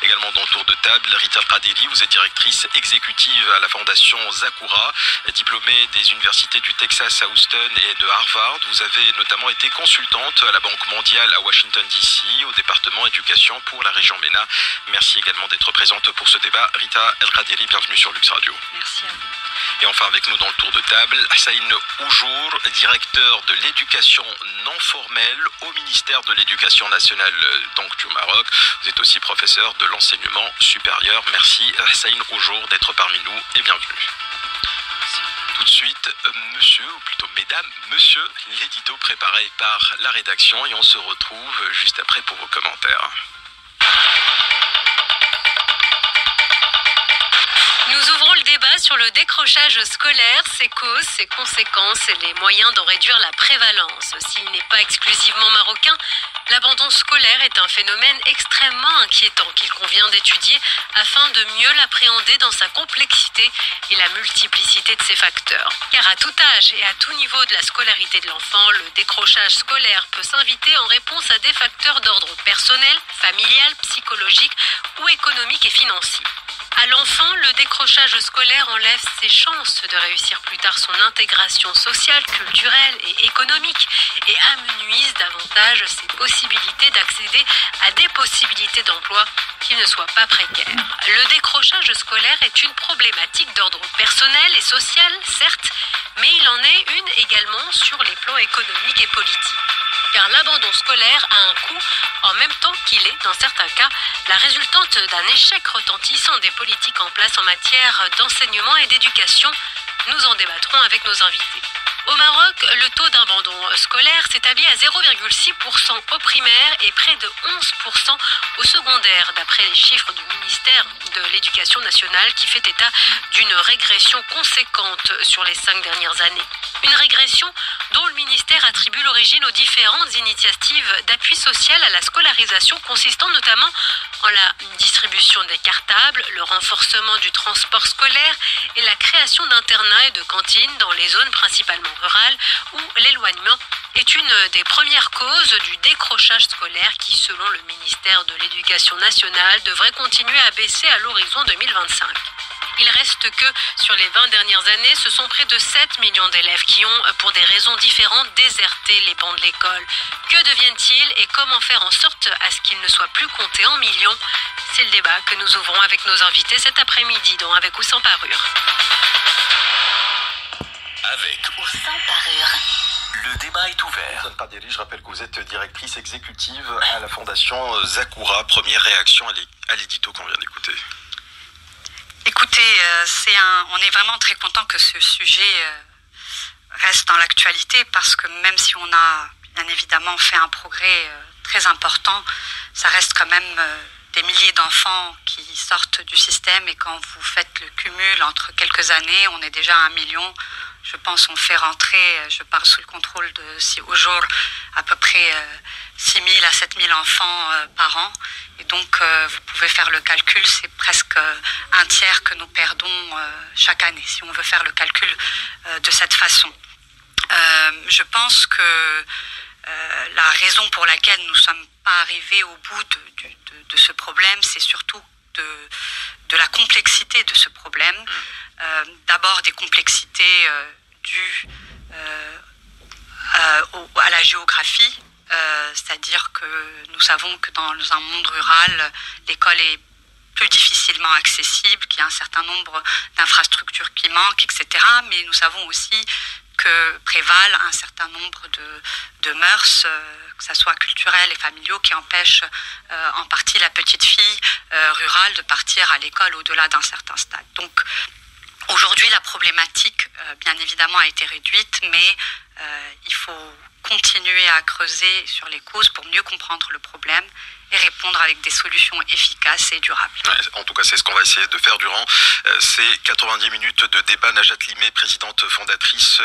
Également dans le tour de table, Rita El-Kadiri, vous êtes directrice exécutive à la fondation Zakura, diplômée des universités du Texas à Houston et de Harvard. Vous avez notamment été consultante à la Banque mondiale à Washington DC, au département éducation pour la région MENA. Merci également d'être présente pour ce débat. Rita El-Kadiri, bienvenue sur Lux Radio. Merci à vous. Et enfin avec nous dans le tour de table, Hussein Oujour, directeur de l'éducation non formelle au ministère de l'Éducation nationale donc du Maroc. Vous êtes aussi professeur de l'enseignement supérieur. Merci Hussein Oujour d'être parmi nous et bienvenue. Tout de suite, monsieur, ou plutôt mesdames, monsieur, l'édito préparé par la rédaction et on se retrouve juste après pour vos commentaires. Nous ouvrons le débat sur le décrochage scolaire, ses causes, ses conséquences et les moyens d'en réduire la prévalence. S'il n'est pas exclusivement marocain, l'abandon scolaire est un phénomène extrêmement inquiétant qu'il convient d'étudier afin de mieux l'appréhender dans sa complexité et la multiplicité de ses facteurs. Car à tout âge et à tout niveau de la scolarité de l'enfant, le décrochage scolaire peut s'inviter en réponse à des facteurs d'ordre personnel, familial, psychologique ou économique et financier. À l'enfant, le décrochage scolaire enlève ses chances de réussir plus tard son intégration sociale, culturelle et économique et amenuise davantage ses possibilités d'accéder à des possibilités d'emploi qui ne soient pas précaires. Le décrochage scolaire est une problématique d'ordre personnel et social, certes, mais il en est une également sur les plans économiques et politiques. Car l'abandon scolaire a un coût en même temps qu'il est, dans certains cas, la résultante d'un échec retentissant des politiques en place en matière d'enseignement et d'éducation. Nous en débattrons avec nos invités. Au Maroc, le taux d'abandon scolaire s'établit à 0,6% au primaire et près de 11% au secondaire, d'après les chiffres du ministère de l'Éducation nationale qui fait état d'une régression conséquente sur les 5 dernières années. Une régression dont le ministère attribue l'origine aux différentes initiatives d'appui social à la scolarisation, consistant notamment en la distribution des cartables, le renforcement du transport scolaire et la création d'internats et de cantines dans les zones principalement rurales où l'éloignement est une des premières causes du décrochage scolaire qui, selon le ministère de l'Éducation nationale, devrait continuer à baisser à l'horizon 2025. Il reste que, sur les 20 dernières années, ce sont près de 7 millions d'élèves qui ont, pour des raisons différentes, déserté les bancs de l'école. Que deviennent-ils et comment faire en sorte à ce qu'ils ne soient plus comptés en millions? C'est le débat que nous ouvrons avec nos invités cet après-midi dans Avec ou sans parure. Avec ou sans parure. Le débat est ouvert. Je rappelle que vous êtes directrice exécutive à la fondation Zakura. Première réaction à l'édito qu'on vient d'écouter. Écoutez, on est vraiment très content que ce sujet reste dans l'actualité parce que même si on a bien évidemment fait un progrès très important, ça reste quand même des milliers d'enfants qui sortent du système et quand vous faites le cumul entre quelques années, on est déjà à 1 million. Je pense qu'on fait rentrer, je parle sous le contrôle de au jour, à peu près 6 000 à 7 000 enfants par an. Et donc, vous pouvez faire le calcul, c'est presque un tiers que nous perdons chaque année, si on veut faire le calcul de cette façon. Je pense que la raison pour laquelle nous ne sommes pas arrivés au bout de ce problème, c'est surtout de la complexité de ce problème. D'abord des complexités dues à la géographie, c'est-à-dire que nous savons que dans un monde rural, l'école est plus difficilement accessible, qu'il y a un certain nombre d'infrastructures qui manquent, etc. Mais nous savons aussi que prévalent un certain nombre de mœurs, que ce soit culturels et familiaux, qui empêchent en partie la petite fille rurale de partir à l'école au-delà d'un certain stade. Donc, aujourd'hui, la problématique, bien évidemment, a été réduite, mais il faut continuer à creuser sur les causes pour mieux comprendre le problème et répondre avec des solutions efficaces et durables. Ouais, en tout cas, c'est ce qu'on va essayer de faire durant ces 90 minutes de débat. Najat Limé, présidente fondatrice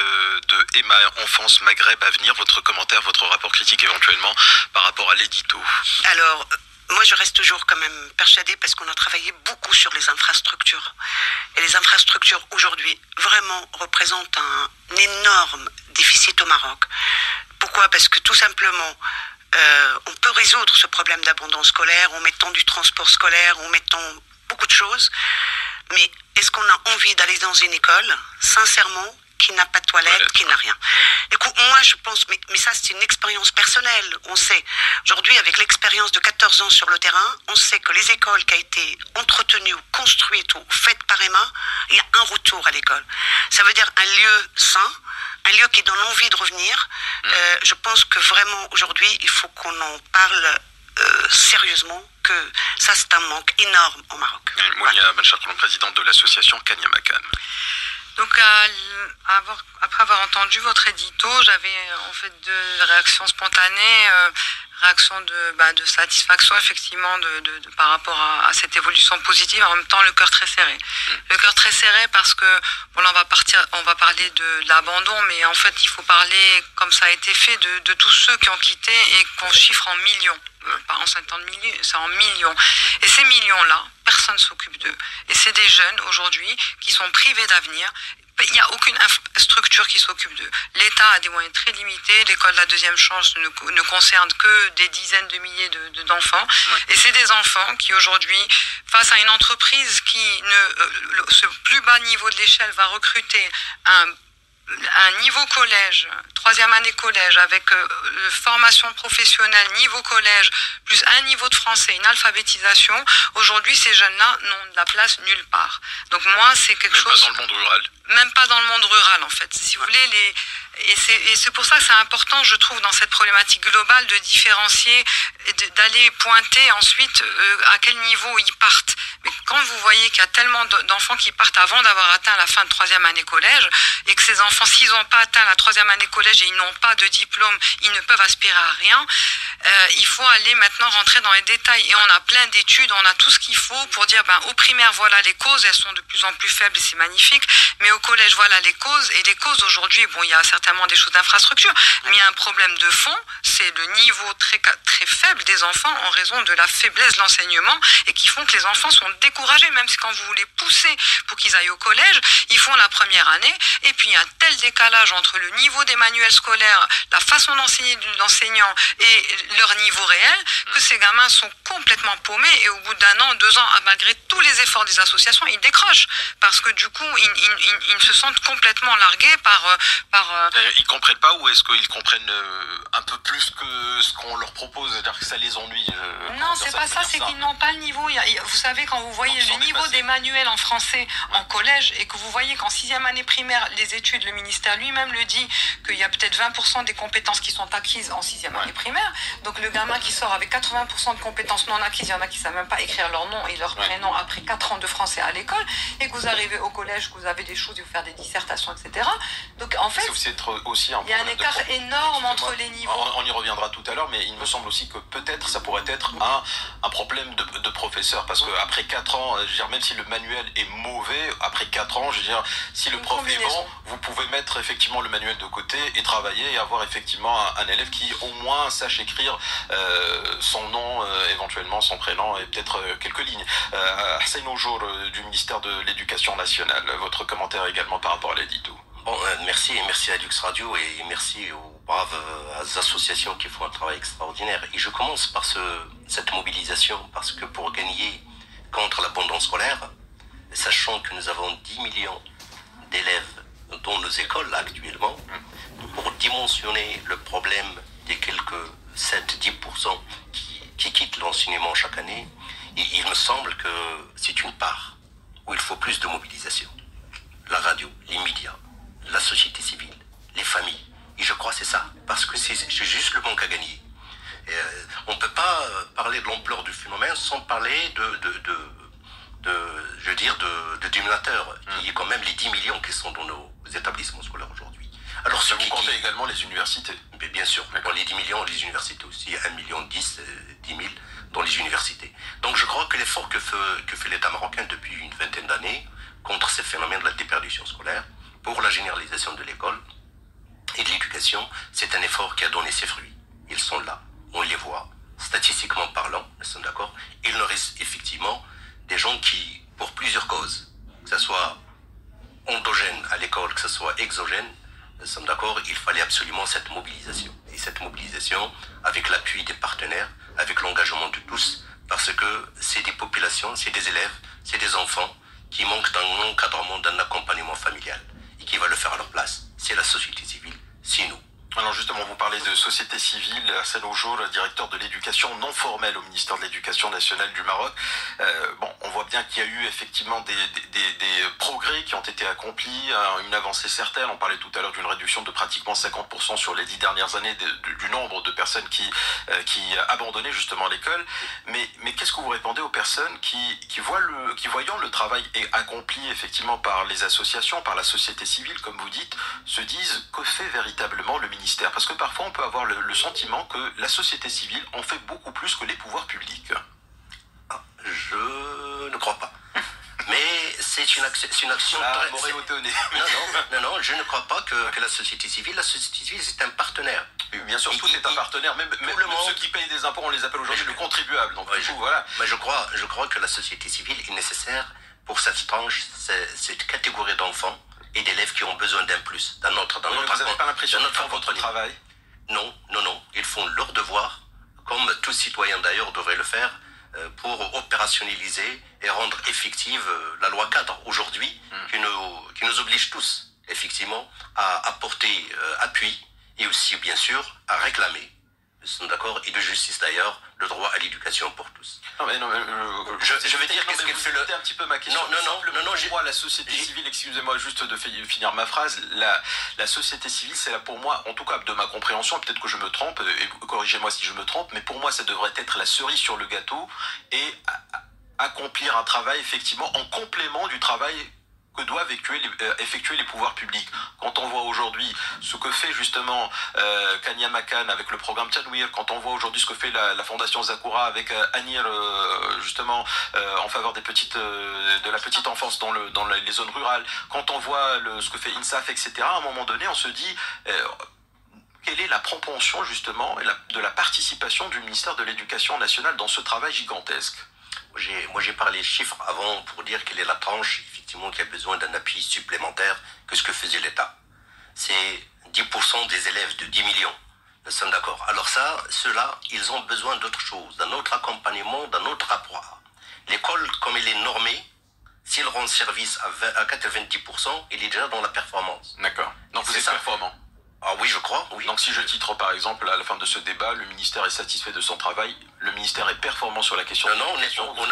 de Emma Enfance Maghreb Avenir, votre commentaire, votre rapport critique éventuellement par rapport à l'édito. Alors, moi je reste toujours quand même persuadée parce qu'on a travaillé beaucoup sur les infrastructures. Et les infrastructures aujourd'hui vraiment représentent un énorme déficit au Maroc. Pourquoi ? Parce que tout simplement, on peut résoudre ce problème d'abandon scolaire en mettant du transport scolaire, en mettant beaucoup de choses. Mais est-ce qu'on a envie d'aller dans une école, sincèrement, qui n'a pas de toilette, qui n'a rien? Écoute, moi je pense, mais ça c'est une expérience personnelle. On sait, aujourd'hui avec l'expérience de 14 ans sur le terrain, on sait que les écoles qui ont été entretenues ou construites ou faites par Emma, il y a un retour à l'école. Ça veut dire un lieu sain, un lieu qui donne envie de revenir. Je pense que vraiment aujourd'hui il faut qu'on en parle sérieusement, que ça c'est un manque énorme au Maroc. Mounia Benchatroun, présidente de l'association Kanya Makan. Donc, après avoir entendu votre édito, j'avais en fait deux réactions spontanées, réaction de satisfaction effectivement par rapport à cette évolution positive, en même temps le cœur très serré. Le cœur très serré parce que bon là on va parler de l'abandon, mais en fait il faut parler, comme ça a été fait, de tous ceux qui ont quitté et qu'on chiffre en millions. Pas en 50 millions, c'est en millions. Et ces millions-là, personne ne s'occupe d'eux. Et c'est des jeunes aujourd'hui qui sont privés d'avenir. Il n'y a aucune structure qui s'occupe d'eux. L'État a des moyens très limités. L'école de la deuxième chance ne concerne que des dizaines de milliers d'enfants. Et c'est des enfants qui aujourd'hui, face à une entreprise qui, ce plus bas niveau de l'échelle, va recruter un niveau collège, troisième année collège, avec formation professionnelle, niveau collège, plus un niveau de français, une alphabétisation. Aujourd'hui, ces jeunes-là n'ont de la place nulle part. Donc moi, c'est quelque chose... Même pas dans le monde rural. Même pas dans le monde rural, en fait. Si vous voulez, et c'est pour ça que c'est important, je trouve, dans cette problématique globale, de différencier, d'aller pointer ensuite à quel niveau ils partent. Mais quand vous voyez qu'il y a tellement d'enfants qui partent avant d'avoir atteint la fin de troisième année collège, et que ces enfants, s'ils n'ont pas atteint la troisième année collège et ils n'ont pas de diplôme, ils ne peuvent aspirer à rien, il faut aller maintenant rentrer dans les détails. Et on a plein d'études, on a tout ce qu'il faut pour dire, au primaire, voilà les causes, elles sont de plus en plus faibles et c'est magnifique, mais au collège, voilà les causes. Et les causes aujourd'hui, bon, il y a certainement des choses d'infrastructure, mais il y a un problème de fond, c'est le niveau très, très faible des enfants en raison de la faiblesse de l'enseignement et qui font que les enfants sont découragés, même si quand vous les poussez pour qu'ils aillent au collège, ils font la première année et puis il y a un tel décalage entre le niveau des manuels scolaires, la façon d'enseigner de l'enseignant et leur niveau réel, que ces gamins sont complètement paumés et au bout d'un an, 2 ans, malgré tous les efforts des associations, ils décrochent parce que du coup, ils se sentent complètement largués par Ils comprennent pas, ou est-ce qu'ils comprennent un peu plus que ce qu'on leur propose, c'est-à-dire que ça les ennuie? Non, c'est pas ça, c'est qu'ils n'ont pas le niveau. Vous savez, quand vous voyez le niveau des manuels en français en collège et que vous voyez qu'en 6e année primaire, les études, le ministère lui-même le dit, qu'il y a peut-être 20% des compétences qui sont acquises en 6e année primaire. Donc le gamin qui sort avec 80% de compétences non acquises, il y en a qui ne savent même pas écrire leur nom et leur prénom après 4 ans de français à l'école, et que vous arrivez au collège, que vous avez des choses, il faut faire des dissertations, etc. Donc en fait, aussi il y a un écart énorme entre les niveaux. On y reviendra tout à l'heure, mais il me semble aussi que peut-être ça pourrait être un problème de professeur, parce qu'après 4 ans, je veux dire, même si le manuel est mauvais, après 4 ans, je veux dire, si le prof est bon, vous pouvez mettre effectivement le manuel de côté et travailler et avoir effectivement un élève qui au moins sache écrire son nom, éventuellement son prénom et peut-être quelques lignes. Hussein Oujour du ministère de l'Éducation nationale, votre commentaire également par rapport à l'édito. Bon, merci à Lux Radio et merci aux braves associations qui font un travail extraordinaire. Et je commence par cette mobilisation parce que pour gagner contre l'abandon scolaire, sachant que nous avons 10 millions d'élèves dans nos écoles actuellement, pour dimensionner le problème des quelques 7-10% qui quittent l'enseignement chaque année, il me semble que c'est une part où il faut plus de mobilisation. La radio, les médias, la société civile, les familles. Et je crois que c'est ça, parce que c'est juste le manque à gagner. On ne peut pas parler de l'ampleur du phénomène sans parler de dominateurs, qui est quand même les 10 millions qui sont dans nos établissements scolaires aujourd'hui. Alors, vous comptez également les universités? Mais bien sûr, dans les 10 millions, les universités aussi, 1 million 10 000 dans les universités. Donc je crois que l'effort que fait l'État marocain depuis une vingtaine d'années contre ces phénomènes de la déperdition scolaire, pour la généralisation de l'école et de l'éducation, c'est un effort qui a donné ses fruits. Ils sont là, on les voit, statistiquement parlant, nous sommes d'accord. Il nous reste effectivement des gens qui, pour plusieurs causes, que ce soit endogène à l'école, que ce soit exogène, nous sommes d'accord, il fallait absolument cette mobilisation. Et cette mobilisation avec l'appui des partenaires, avec l'engagement de tous, parce que c'est des populations, c'est des élèves, c'est des enfants qui manquent d'un encadrement, d'un accompagnement familial. Et qui va le faire à leur place? C'est la société civile, c'est nous. Alors justement, vous parlez de société civile. Hassan Oujour, directeur de l'éducation non formelle au ministère de l'Éducation nationale du Maroc. On voit bien qu'il y a eu effectivement des progrès qui ont été accomplis, une avancée certaine. On parlait tout à l'heure d'une réduction de pratiquement 50% sur les 10 dernières années du nombre de personnes qui abandonnaient justement l'école. Mais qu'est-ce que vous répondez aux personnes qui voyant le travail accompli effectivement par les associations, par la société civile, comme vous dites, se disent que fait véritablement le ministère? Parce que parfois on peut avoir le sentiment que la société civile en fait beaucoup plus que les pouvoirs publics. Je ne crois pas. Mais c'est une action très... Non, je ne crois pas que la société civile c'est un partenaire. Bien sûr, tout est un partenaire, même ceux qui payent des impôts, on les appelle aujourd'hui le contribuable. Donc, voilà. Mais je crois que la société civile est nécessaire pour cette tranche, cette catégorie d'enfants et d'élèves qui ont besoin d'un plus, d'un autre. Vous n'avez pas l'impression de faire votre travail? Non. Ils font leur devoir, comme tout citoyen d'ailleurs devrait le faire, pour opérationnaliser et rendre effective la loi cadre aujourd'hui, qui nous oblige tous, effectivement, à apporter appui et aussi, bien sûr, à réclamer, nous sommes d'accord, et de justice d'ailleurs, le droit à l'éducation pour tous. Je veux dire, qu'est-ce qu'elle fait un petit peu ma question. Moi, la société civile, excusez-moi juste de finir ma phrase, la société civile, c'est là pour moi, en tout cas de ma compréhension, peut-être que je me trompe, et corrigez-moi si je me trompe, mais pour moi, ça devrait être la cerise sur le gâteau et accomplir un travail, effectivement, en complément du travail que doivent effectuer les pouvoirs publics. Quand on voit aujourd'hui ce que fait justement Kania Makan avec le programme Tanwir, quand on voit aujourd'hui ce que fait la fondation Zakura avec Anir justement en faveur de la petite enfance dans les zones rurales, quand on voit ce que fait INSAF, etc., à un moment donné on se dit quelle est la propension justement de la participation du ministère de l'Éducation nationale dans ce travail gigantesque? Moi j'ai parlé chiffres avant pour dire quelle est la tranche effectivement qui a besoin d'un appui supplémentaire que ce que faisait l'État. C'est 10% des élèves de 10 millions. Nous sommes d'accord. Alors ceux-là, ils ont besoin d'autre chose, d'un autre accompagnement, d'un autre apport. L'école, comme elle est normée, s'il rend service à 90%, il est déjà dans la performance. D'accord. Donc vous êtes performant. Ah oui, je crois, oui. Donc si je titre par exemple à la fin de ce débat, le ministère est satisfait de son travail, le ministère est performant sur la question. Non,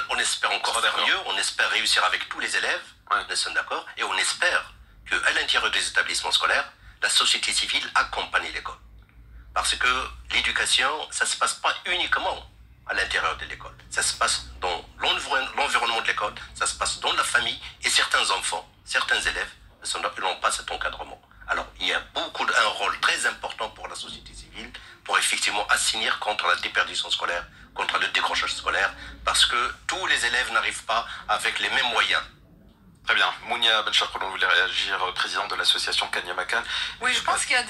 on espère encore faire mieux, on espère réussir avec tous les élèves, nous sommes d'accord, et on espère qu'à l'intérieur des établissements scolaires, la société civile accompagne l'école. Parce que l'éducation, ça ne se passe pas uniquement à l'intérieur de l'école. Ça se passe dans l'environnement de l'école, ça se passe dans la famille, et certains enfants, certains élèves, ils n'ont pas cet encadrement. Alors, il y a un rôle très important pour la société civile pour effectivement assainir contre la déperdition scolaire, contre le décrochage scolaire, parce que tous les élèves n'arrivent pas avec les mêmes moyens. Très bien. Mounia Benchakoul, on voulait réagir, présidente de l'association Kania Makan. Oui, je pense qu'il y a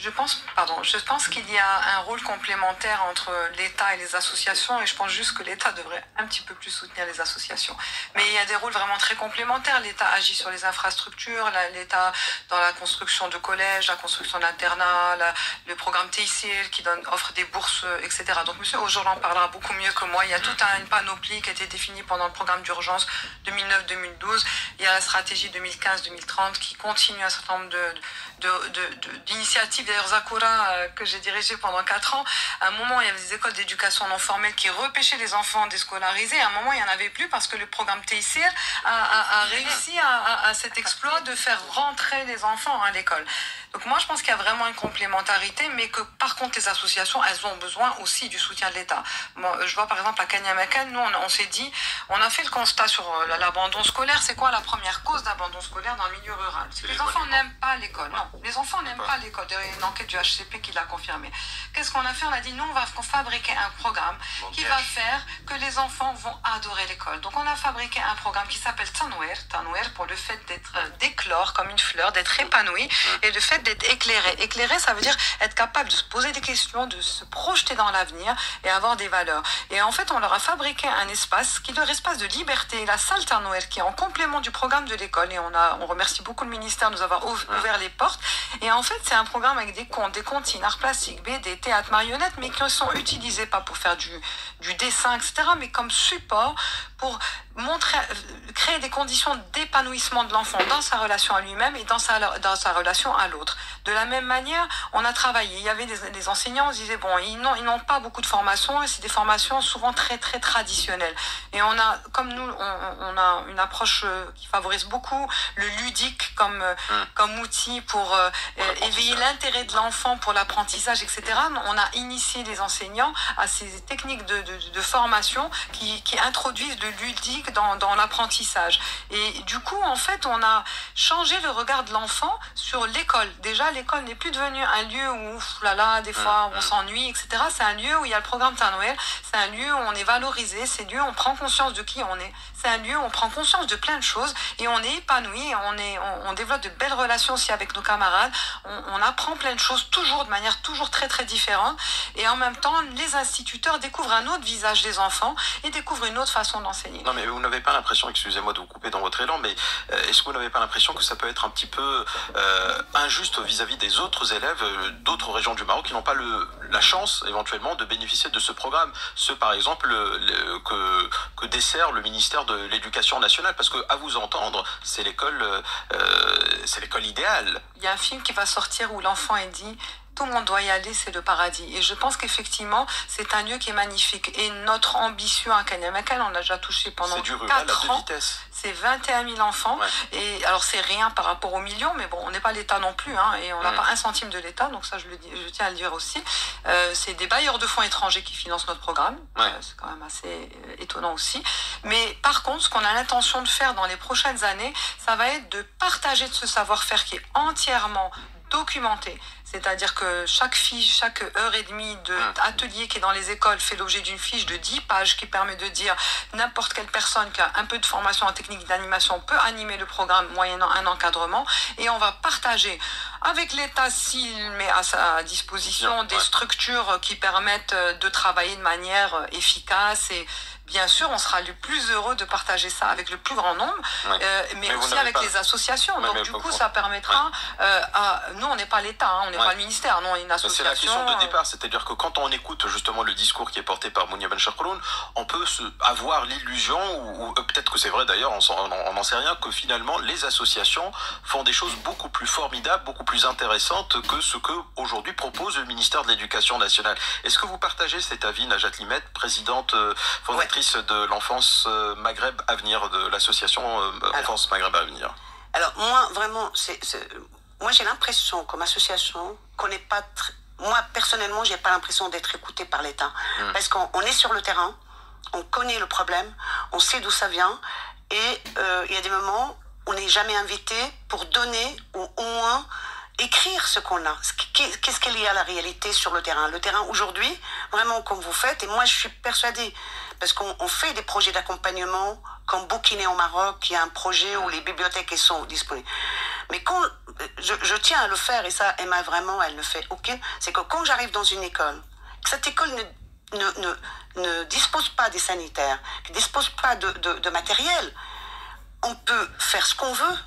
je pense qu'il y a un rôle complémentaire entre l'État et les associations, et je pense juste que l'État devrait un petit peu plus soutenir les associations. Mais il y a des rôles vraiment très complémentaires. L'État agit sur les infrastructures, l'État dans la construction de collèges, la construction d'internats, le programme TICIR qui offre des bourses, etc. Donc M. Oujour en parlera beaucoup mieux que moi. Il y a toute une panoplie qui a été définie pendant le programme d'urgence 2009-2012. Il y a la stratégie 2015-2030 qui continue un certain nombre d'initiatives. D'ailleurs, Zakura, que j'ai dirigé pendant 4 ans, à un moment, il y avait des écoles d'éducation non formelle qui repêchaient les enfants déscolarisés. À un moment, il n'y en avait plus parce que le programme TICIR a réussi à cet exploit de faire rentrer les enfants à l'école. Donc moi, je pense qu'il y a vraiment une complémentarité, mais que par contre, les associations, elles ont besoin aussi du soutien de l'État. Bon, je vois par exemple à Kania Makan, nous, on s'est dit, on a fait le constat sur l'abandon scolaire. C'est quoi la première cause d'abandon scolaire dans le milieu rural? C'est que les enfants n'aiment pas l'école. Non, les enfants n'aiment pas l'école. Il y a une enquête du HCP qui l'a confirmé. Qu'est-ce qu'on a fait? On a dit, nous, on va fabriquer un programme qui va faire que les enfants vont adorer l'école. Donc on a fabriqué un programme qui s'appelle Tanwir pour le fait d'éclore comme une fleur, d'être épanoui, et le fait fait d'être éclairé. Éclairé, ça veut dire être capable de se poser des questions, de se projeter dans l'avenir et avoir des valeurs. Et en fait, on leur a fabriqué un espace qui est leur espace de liberté, la salle Noël, qui est en complément du programme de l'école. Et on remercie beaucoup le ministère de nous avoir ouvert les portes. Et en fait, c'est un programme avec des comptines, arts plastiques, BD, théâtre, marionnettes, mais qui sont utilisés pas pour faire du dessin, etc., mais comme support pour créer des conditions d'épanouissement de l'enfant dans sa relation à lui-même et dans sa relation à l'autre. De la même manière, on a travaillé. Il y avait des enseignants, on se disait, bon, ils n'ont pas beaucoup de formations, et c'est des formations souvent très, très traditionnelles. Et comme nous, on a une approche qui favorise beaucoup le ludique comme outil pour éveiller l'intérêt de l'enfant pour l'apprentissage, etc. On a initié les enseignants à ces techniques de formation qui introduisent le ludique dans l'apprentissage. Et du coup, en fait, on a changé le regard de l'enfant sur l'école. Déjà, l'école n'est plus devenue un lieu où, des fois, on s'ennuie, etc. C'est un lieu où il y a le programme Tain Noël. C'est un lieu où on est valorisé. C'est un lieu où on prend conscience de qui on est. C'est un lieu où on prend conscience de plein de choses et on est épanoui. On développe de belles relations aussi avec nos camarades. On apprend plein de choses, toujours de manière toujours très, très différente. Et en même temps, les instituteurs découvrent un autre visage des enfants et découvrent une autre façon d'enseigner. Non, mais vous n'avez pas l'impression, excusez-moi de vous couper dans votre élan, mais est-ce que vous n'avez pas l'impression que ça peut être un petit peu injuste vis-à-vis des autres élèves d'autres régions du Maroc qui n'ont pas la chance éventuellement de bénéficier de ce programme, ceux par exemple que dessert le ministère de l'Éducation nationale, parce que à vous entendre, c'est l'école idéale. Il y a un film qui va sortir où l'enfant est dit: tout le monde doit y aller, c'est le paradis. Et je pense qu'effectivement, c'est un lieu qui est magnifique. Et notre ambition à Kanyamakan, on a déjà touché pendant 4 ans. C'est du rural à 2 vitesses. C'est 21 000 enfants. Ouais. Et alors, c'est rien par rapport aux millions, mais bon, on n'est pas l'État non plus, hein, et on n'a pas un centime de l'État, donc ça, je tiens à le dire aussi. C'est des bailleurs de fonds étrangers qui financent notre programme. Ouais. C'est quand même assez étonnant aussi. Mais par contre, ce qu'on a l'intention de faire dans les prochaines années, ça va être de partager de ce savoir-faire qui est entièrement documenté. C'est-à-dire que chaque heure et demie d'atelier qui est dans les écoles fait l'objet d'une fiche de 10 pages qui permet de dire n'importe quelle personne qui a un peu de formation en technique d'animation peut animer le programme moyennant un encadrement, et on va partager avec l'État s'il met à sa disposition des structures qui permettent de travailler de manière efficace, et bien sûr, on sera le plus heureux de partager ça avec le plus grand nombre, mais aussi avec les associations. Donc, du coup, ça permettra nous, on n'est pas l'État, hein, on n'est pas le ministère, non, on est une association. C'est la question de départ, c'est-à-dire que quand on écoute justement le discours qui est porté par Mounia Ben Chakroun, on peut avoir l'illusion, ou peut-être que c'est vrai d'ailleurs, on n'en sait rien, que finalement, les associations font des choses beaucoup plus formidables, beaucoup plus intéressantes que ce que aujourd'hui propose le ministère de l'Éducation nationale. Est-ce que vous partagez cet avis, Najat Limet, présidente fondatrice de l'enfance Maghreb Avenir, de l'association Enfance Maghreb Avenir? Alors moi, vraiment, moi j'ai l'impression comme association qu'on n'est pas... Moi personnellement, j'ai pas l'impression d'être écouté par l'État, parce qu'on est sur le terrain, on connaît le problème, on sait d'où ça vient, et il y a des moments où on n'est jamais invité pour donner ou au moins écrire ce qu'on a. Qu'est-ce qu'il y a à la réalité sur le terrain? Le terrain aujourd'hui, vraiment comme vous faites, et moi je suis persuadée, parce qu'on fait des projets d'accompagnement, comme Boukiné au Maroc, il y a un projet où les bibliothèques sont disponibles. Mais quand je tiens à le faire, et ça, Emma, vraiment, elle ne fait aucune, c'est que quand j'arrive dans une école, que cette école ne dispose pas des sanitaires, ne dispose pas de matériel, on peut faire ce qu'on veut.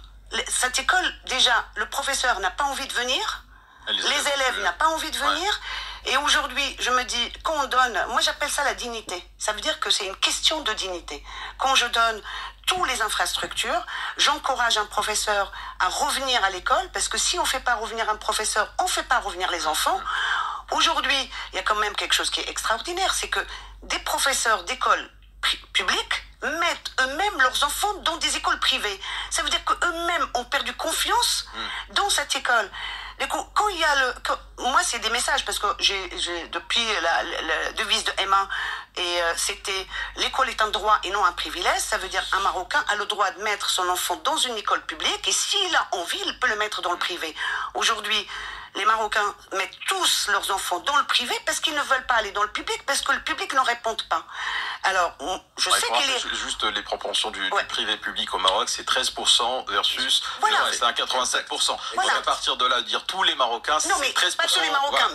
Cette école, déjà, le professeur n'a pas envie de venir, les élèves n'ont pas envie de venir, et aujourd'hui, je me dis, quand on donne, moi j'appelle ça la dignité, ça veut dire que c'est une question de dignité. Quand je donne toutes les infrastructures, j'encourage un professeur à revenir à l'école, parce que si on ne fait pas revenir un professeur, on ne fait pas revenir les enfants. Aujourd'hui, il y a quand même quelque chose qui est extraordinaire, c'est que des professeurs d'écoles publiques mettent eux-mêmes leurs enfants dans des écoles privées. Ça veut dire qu'eux-mêmes ont perdu confiance dans cette école. Quand il y a moi, c'est des messages, parce que j'ai depuis la devise de Emma, et c'était l'école est un droit et non un privilège. Ça veut dire un Marocain a le droit de mettre son enfant dans une école publique, et s'il a envie, il peut le mettre dans le privé. Aujourd'hui, les Marocains mettent tous leurs enfants dans le privé parce qu'ils ne veulent pas aller dans le public, parce que le public n'en répond pas. Alors, je sais qu'il est... Juste les proportions du privé public au Maroc, c'est 13% versus c'est un 87%. Donc à partir de là, dire tous les Marocains, c'est 13%. Pas tous les Marocains,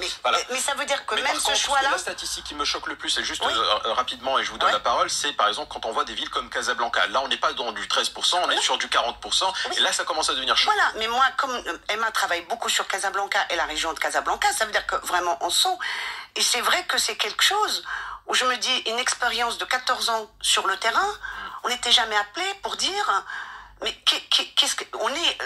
mais ça veut dire que même ce choix-là... La statistique qui me choque le plus, et juste rapidement, et je vous donne la parole, c'est par exemple quand on voit des villes comme Casablanca. Là, on n'est pas dans du 13%, on est sur du 40%, et là, ça commence à devenir chaud. Voilà, mais moi, comme Emma travaille beaucoup sur Casablanca et la région de Casablanca, ça veut dire que vraiment on sent, et c'est vrai que c'est quelque chose où je me dis, une expérience de 14 ans sur le terrain, on n'était jamais appelé pour dire... Mais qu'est-ce que...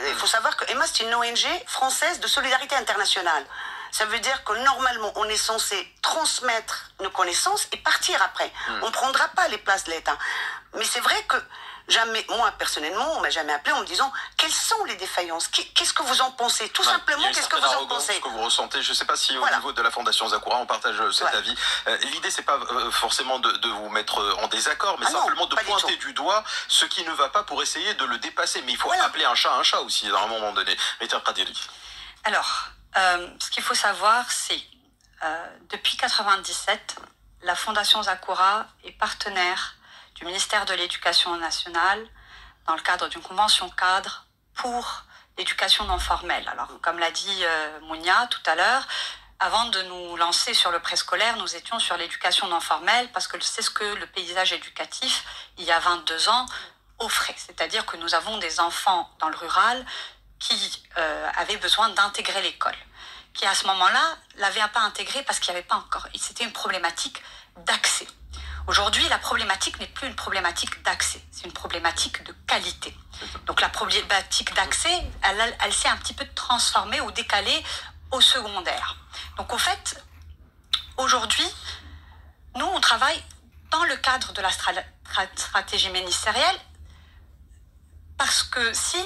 Il faut savoir que Emma, c'est une ONG française de solidarité internationale. Ça veut dire que normalement, on est censé transmettre nos connaissances et partir après. On ne prendra pas les places de l'État. Mais c'est vrai que jamais, moi personnellement, on m'a jamais appelé en me disant quelles sont les défaillances, qu'est-ce que vous en pensez, tout simplement, qu'est-ce que vous en pensez. Ce que vous ressentez, je ne sais pas si au niveau de la Fondation Zakura, on partage cet avis. L'idée, c'est pas forcément de vous mettre en désaccord, mais simplement de pointer du doigt ce qui ne va pas pour essayer de le dépasser. Mais il faut appeler un chat aussi à un moment donné. Rita Kadiri. Alors, ce qu'il faut savoir, c'est depuis 1997, la Fondation Zakura est partenaire du ministère de l'Éducation nationale dans le cadre d'une convention cadre pour l'éducation non formelle. Alors, comme l'a dit Mounia tout à l'heure, avant de nous lancer sur le préscolaire, nous étions sur l'éducation non formelle parce que c'est ce que le paysage éducatif, il y a 22 ans, offrait. C'est-à-dire que nous avons des enfants dans le rural qui avaient besoin d'intégrer l'école, qui à ce moment-là l'avaient pas intégré parce qu'il n'y avait pas encore. C'était une problématique d'accès. Aujourd'hui, la problématique n'est plus une problématique d'accès, c'est une problématique de qualité. Donc la problématique d'accès, elle s'est un petit peu transformée ou décalée au secondaire. Donc au fait, aujourd'hui, nous, on travaille dans le cadre de la stratégie ministérielle parce que si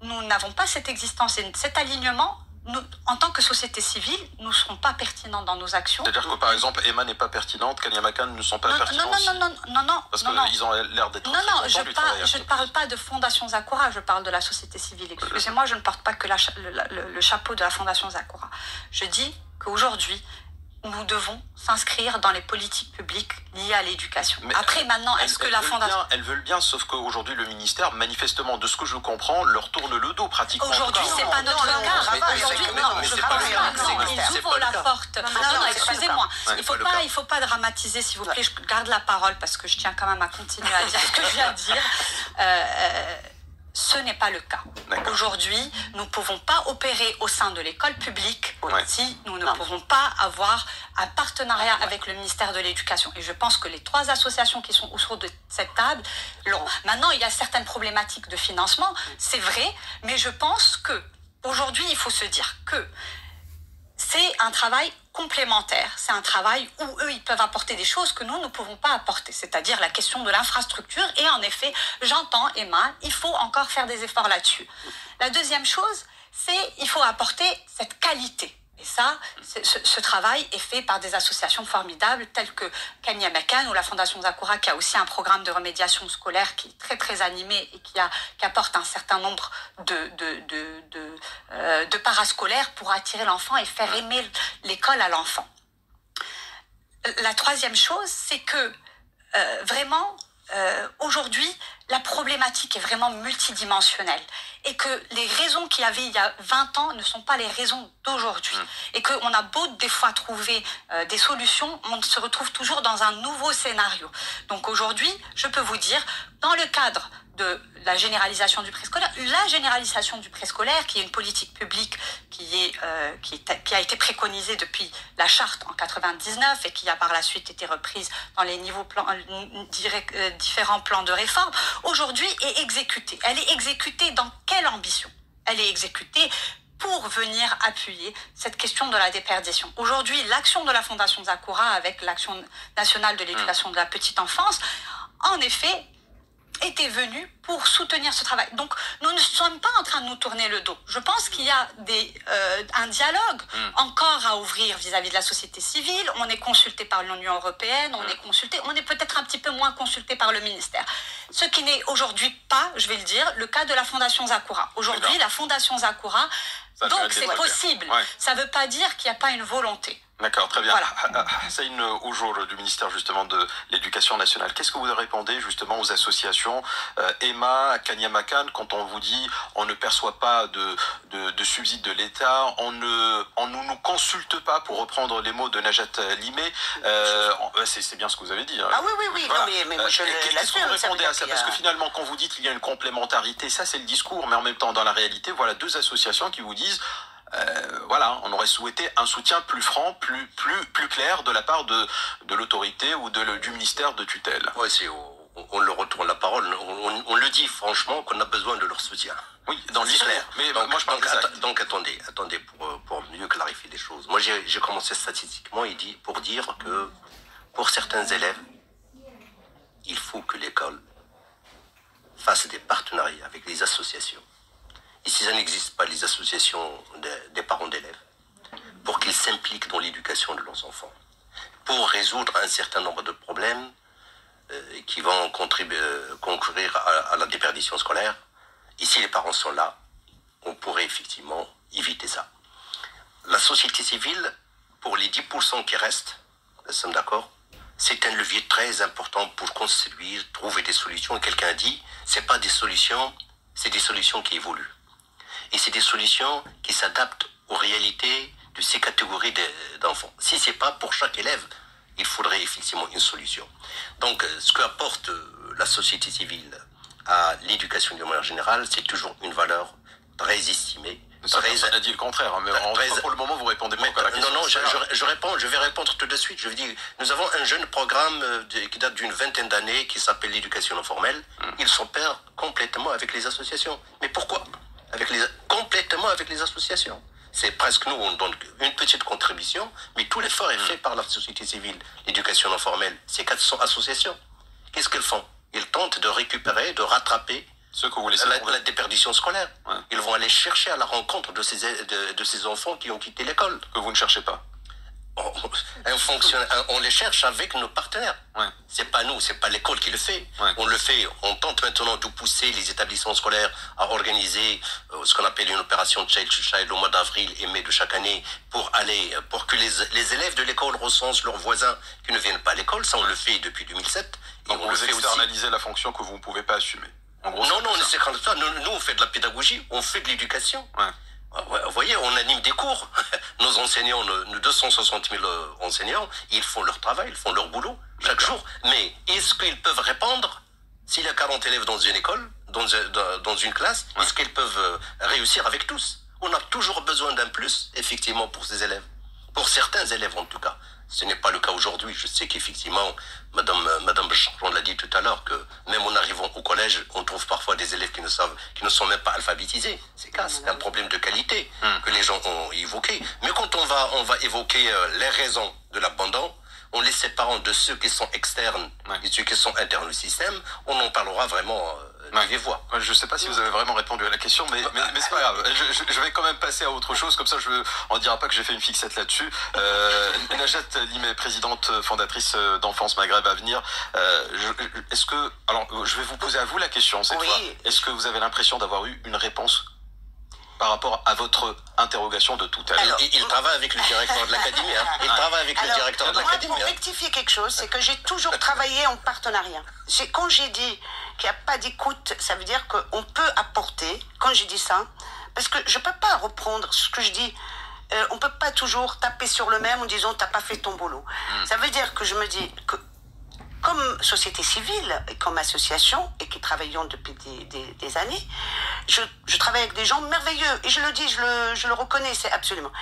nous n'avons pas cette existence et cet alignement, nous, en tant que société civile, nous ne serons pas pertinents dans nos actions. C'est-à-dire que par exemple, Emma n'est pas pertinente, Kanyamakan ne sont pas pertinents. Non. Parce qu'ils ont l'air d'être. Non, je ne parle pas de Fondation Zakura, je parle de la société civile. Excusez-moi, je ne porte pas que le chapeau de la Fondation Zakura. Je dis qu'aujourd'hui, nous devons s'inscrire dans les politiques publiques liées à l'éducation. Après, maintenant, est-ce que la Fondation... Elles veulent bien, sauf qu'aujourd'hui, le ministère, manifestement, de ce que je comprends, leur tourne le dos pratiquement. Aujourd'hui, c'est pas notre cas. Aujourd'hui, non, je pense pas. Ils ouvrent la porte. Non, excusez-moi. Il faut pas dramatiser, s'il vous plaît. Je garde la parole parce que je tiens quand même à continuer à dire ce que je viens de dire. Ce n'est pas le cas. Aujourd'hui, nous ne pouvons pas opérer au sein de l'école publique si nous ne pouvons pas avoir un partenariat avec le ministère de l'Éducation. Et je pense que les 3 associations qui sont autour de cette table l'ont. Maintenant, il y a certaines problématiques de financement, c'est vrai, mais je pense que aujourd'hui, il faut se dire que c'est un travail complémentaire. C'est un travail où eux, ils peuvent apporter des choses que nous ne pouvons pas apporter, c'est-à-dire la question de l'infrastructure. Et en effet, j'entends, Emma, il faut encore faire des efforts là-dessus. La deuxième chose, c'est il faut apporter cette qualité. Et ça, ce travail est fait par des associations formidables telles que Kanyamakan ou la Fondation Zakura, qui a aussi un programme de remédiation scolaire qui est très très animé et qui apporte un certain nombre de parascolaires pour attirer l'enfant et faire aimer l'école à l'enfant. La troisième chose, c'est que vraiment, aujourd'hui, la problématique est vraiment multidimensionnelle et que les raisons qu'il y avait il y a 20 ans ne sont pas les raisons d'aujourd'hui. Et qu'on a beau des fois trouver des solutions, on se retrouve toujours dans un nouveau scénario. Donc aujourd'hui, je peux vous dire, dans le cadre de la généralisation du préscolaire, qui est une politique publique qui a été préconisée depuis la charte en 99 et qui a par la suite été reprise dans les différents plans de réforme, aujourd'hui est exécutée. Elle est exécutée dans quelle ambition? Elle est exécutée pour venir appuyer cette question de la déperdition. Aujourd'hui, l'action de la Fondation Zakura avec l'Action nationale de l'éducation de la petite enfance, en effet, était venue pour soutenir ce travail. Donc, nous ne sommes pas en train de nous tourner le dos. Je pense qu'il y a un dialogue encore à ouvrir vis-à-vis de la société civile. On est consulté par l'Union européenne, on est peut-être un petit peu moins consulté par le ministère. Ce qui n'est aujourd'hui pas, je vais le dire, le cas de la Fondation Zakura. Aujourd'hui, la Fondation Zakura, donc c'est possible. Ça ne veut pas dire qu'il n'y a pas une volonté. D'accord, très bien. Voilà. Saïn Oujour du ministère justement de l'Éducation nationale. Qu'est-ce que vous répondez justement aux associations Emma, Kanyamakan, quand on vous dit on ne perçoit pas de subsides de l'État, on ne nous consulte pas, pour reprendre les mots de Najat Limé, c'est bien ce que vous avez dit. Hein. Ah oui, Voilà. non, mais moi je Qu'est-ce que vous répondez à ça? Parce que que finalement, quand vous dites qu'il y a une complémentarité, ça c'est le discours, mais en même temps, dans la réalité, voilà deux associations qui vous disent voilà, on aurait souhaité un soutien plus franc, plus clair de la part de l'autorité ou du ministère de tutelle. Ouais, on leur retourne la parole. On le dit franchement qu'on a besoin de leur soutien. Oui, dans le discours. Mais donc, moi je parle de ça. Donc attendez, pour mieux clarifier les choses. Moi j'ai commencé statistiquement pour dire que pour certains élèves, il faut que l'école fasse des partenariats avec les associations. Et si ça n'existe pas, les associations des parents d'élèves, pour qu'ils s'impliquent dans l'éducation de leurs enfants, pour résoudre un certain nombre de problèmes qui vont concourir à la déperdition scolaire. Et si les parents sont là, on pourrait effectivement éviter ça. La société civile, pour les 10% qui restent, nous sommes d'accord, c'est un levier très important pour construire, trouver des solutions. Et quelqu'un dit, c'est pas des solutions, c'est des solutions qui évoluent. Et c'est des solutions qui s'adaptent aux réalités de ces catégories d'enfants. Si c'est pas pour chaque élève, il faudrait effectivement une solution. Donc, ce qu'apporte la société civile à l'éducation de manière générale, c'est toujours une valeur très estimée. On a dit le contraire, hein, mais pour le moment, vous répondez pas à la question. Non, je vais répondre tout de suite. Je veux dire, nous avons un jeune programme qui date d'une vingtaine d'années qui s'appelle l'éducation non formelle. Il s'opère complètement avec les associations. Mais pourquoi? Complètement avec les associations. C'est presque nous, on donne une petite contribution, mais tout l'effort est fait par la société civile. L'éducation non formelle, c'est 400 associations. Qu'est-ce qu'elles font? Ils tentent de récupérer, de rattraper ceux que vous laissez la déperdition scolaire. Ouais. Ils vont aller chercher à la rencontre de ces enfants qui ont quitté l'école. que vous ne cherchez pas. On les cherche avec nos partenaires. Ouais. C'est pas nous, c'est pas l'école qui le fait. Ouais. On le fait. On tente maintenant de pousser les établissements scolaires à organiser ce qu'on appelle une opération Child to Child au mois d'avril et mai de chaque année pour que les élèves de l'école recensent leurs voisins qui ne viennent pas à l'école. Ça, on le fait depuis 2007. Donc et on le fait externalisez aussi. la fonction que vous ne pouvez pas assumer. En gros, Non, c'est comme ça. Nous, on fait de la pédagogie, on fait de l'éducation. Ouais. Vous voyez, on anime des cours. Nos enseignants, nos 260 000 enseignants, ils font leur travail, ils font leur boulot chaque jour. Mais est-ce qu'ils peuvent répondre s'il y a 40 élèves dans une école, dans une classe? Ouais. Est-ce qu'ils peuvent réussir avec tous? On a toujours besoin d'un plus, effectivement, pour ces élèves. Pour certains élèves, en tout cas. Ce n'est pas le cas aujourd'hui. Je sais qu'effectivement, Madame Béchard l'a dit tout à l'heure, que même en arrivant au collège, on trouve parfois des élèves qui ne sont même pas alphabétisés. C'est un problème de qualité que les gens ont évoqué. Mais quand on va évoquer les raisons de l'abandon, en les séparant de ceux qui sont externes et ceux qui sont internes au système, on en parlera vraiment de vive voix. Je ne sais pas si vous avez vraiment répondu à la question, mais c'est pas grave. Je vais quand même passer à autre chose, comme ça on ne dira pas que j'ai fait une fixette là-dessus. Najat Limé, présidente fondatrice d'Enfance Maghreb Avenir, je vais vous poser à vous la question cette fois. Est-ce que vous avez l'impression d'avoir eu une réponse par rapport à votre interrogation de tout à l'heure? Il travaille avec le directeur de l'académie. Hein. Il travaille avec le directeur de l'académie. Moi, pour rectifier quelque chose, c'est que j'ai toujours travaillé en partenariat. Quand j'ai dit qu'il n'y a pas d'écoute, ça veut dire qu'on peut apporter, quand j'ai dit ça, parce que je ne peux pas reprendre ce que je dis. On ne peut pas toujours taper sur le même en disant « t'as pas fait ton boulot ». Ça veut dire que je me dis que comme société civile et comme association, et qui travaillons depuis des années, je travaille avec des gens merveilleux. Et je le dis, je le reconnais, c'est absolument.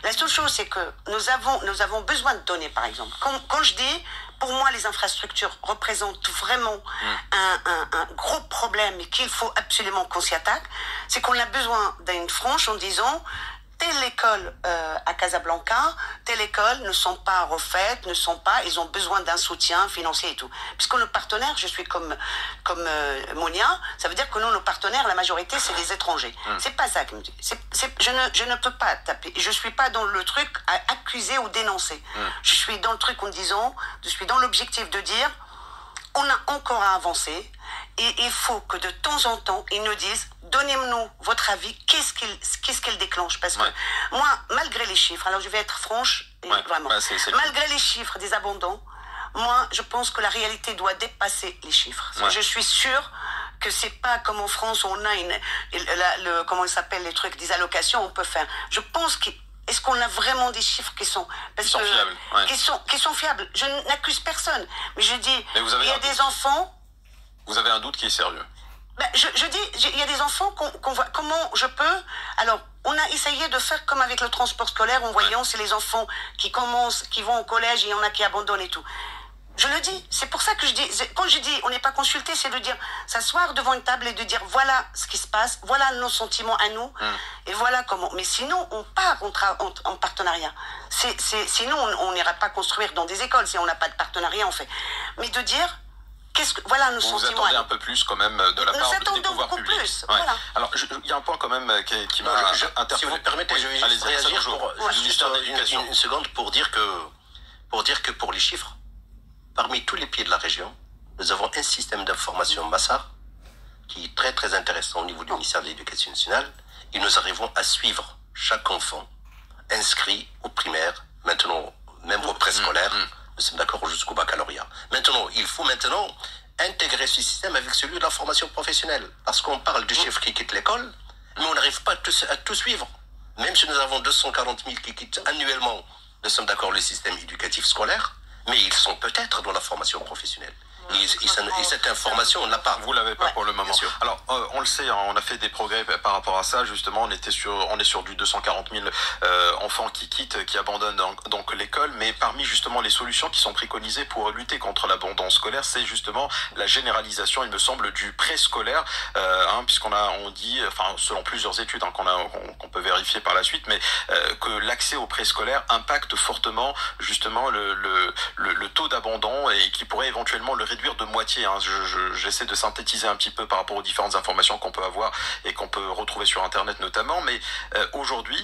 La seule chose, c'est que nous avons besoin de données, par exemple. Quand je dis, pour moi, les infrastructures représentent vraiment un gros problème et qu'il faut absolument qu'on s'y attaque, c'est qu'on a besoin d'une franche en disant... Telle école à Casablanca, telle école ne sont pas refaites, ils ont besoin d'un soutien financier et tout. Puisque nos partenaires, je suis comme Monia, ça veut dire que nous, nos partenaires, la majorité, c'est les étrangers. C'est pas ça qui me dit. Je ne peux pas taper. Je suis pas dans le truc à accuser ou dénoncer. Je suis dans le truc en disant, je suis dans l'objectif de dire, on a encore à avancer et il faut que de temps en temps, ils nous disent donnez-nous votre avis, qu'est-ce qu'il déclenche? Parce que moi, malgré les chiffres, alors je vais être franche, Vraiment. Malgré les chiffres des abandons, moi, je pense que la réalité doit dépasser les chiffres. Ouais. Je suis sûre que c'est pas comme en France où on a comment il s'appelle, les trucs des allocations, on peut faire. Je pense est-ce qu'on a vraiment des chiffres qui sont fiables, ouais. qui sont fiables. Je n'accuse personne, mais je dis il y a des enfants. Vous avez un doute qui est sérieux. Ben, je dis il y a des enfants qu'on voit. Comment je peux alors. On a essayé de faire comme avec le transport scolaire, en voyant c'est les enfants qui vont au collège et il y en a qui abandonnent et tout. Je le dis, c'est pour ça que je dis, quand je dis on n'est pas consulté, c'est de dire, s'asseoir devant une table et de dire voilà ce qui se passe, voilà nos sentiments à nous, et voilà comment. Mais sinon, on part en partenariat. Sinon, on n'ira pas construire dans des écoles si on n'a pas de partenariat, en fait. Mais de dire, voilà nos sentiments. Vous attendez un peu plus quand même de la part des pouvoirs publics. Plus, ouais. Voilà. Alors, il y a un point quand même qui m'a interpellé. Si vous me permettez, je vais juste réagir une seconde pour dire que pour les chiffres, parmi tous les pays de la région, nous avons un système d'information Massar qui est très très intéressant au niveau du ministère de l'Éducation nationale et nous arrivons à suivre chaque enfant inscrit au primaire, maintenant même au préscolaire, nous sommes d'accord jusqu'au baccalauréat. Maintenant, il faut intégrer ce système avec celui de la formation professionnelle parce qu'on parle de chiffres qui quittent l'école, mais on n'arrive pas à tout suivre. Même si nous avons 240 000 qui quittent annuellement, nous sommes d'accord le système éducatif scolaire, mais ils sont peut-être dans la formation professionnelle. Et cette information, on ne l'a pas. Vous l'avez pas pour le moment. Alors, on le sait, hein, on a fait des progrès par rapport à ça. Justement, on est sur du 240 000 enfants qui quittent, qui abandonnent donc l'école. Mais parmi justement les solutions qui sont préconisées pour lutter contre l'abandon scolaire, c'est justement la généralisation, il me semble, du préscolaire, on dit, enfin, selon plusieurs études qu'on peut vérifier par la suite, mais que l'accès au préscolaire impacte fortement justement le taux d'abandon et qui pourrait éventuellement le réduire de moitié. Hein. J'essaie de synthétiser un petit peu par rapport aux différentes informations qu'on peut avoir et qu'on peut retrouver sur Internet notamment. Mais aujourd'hui,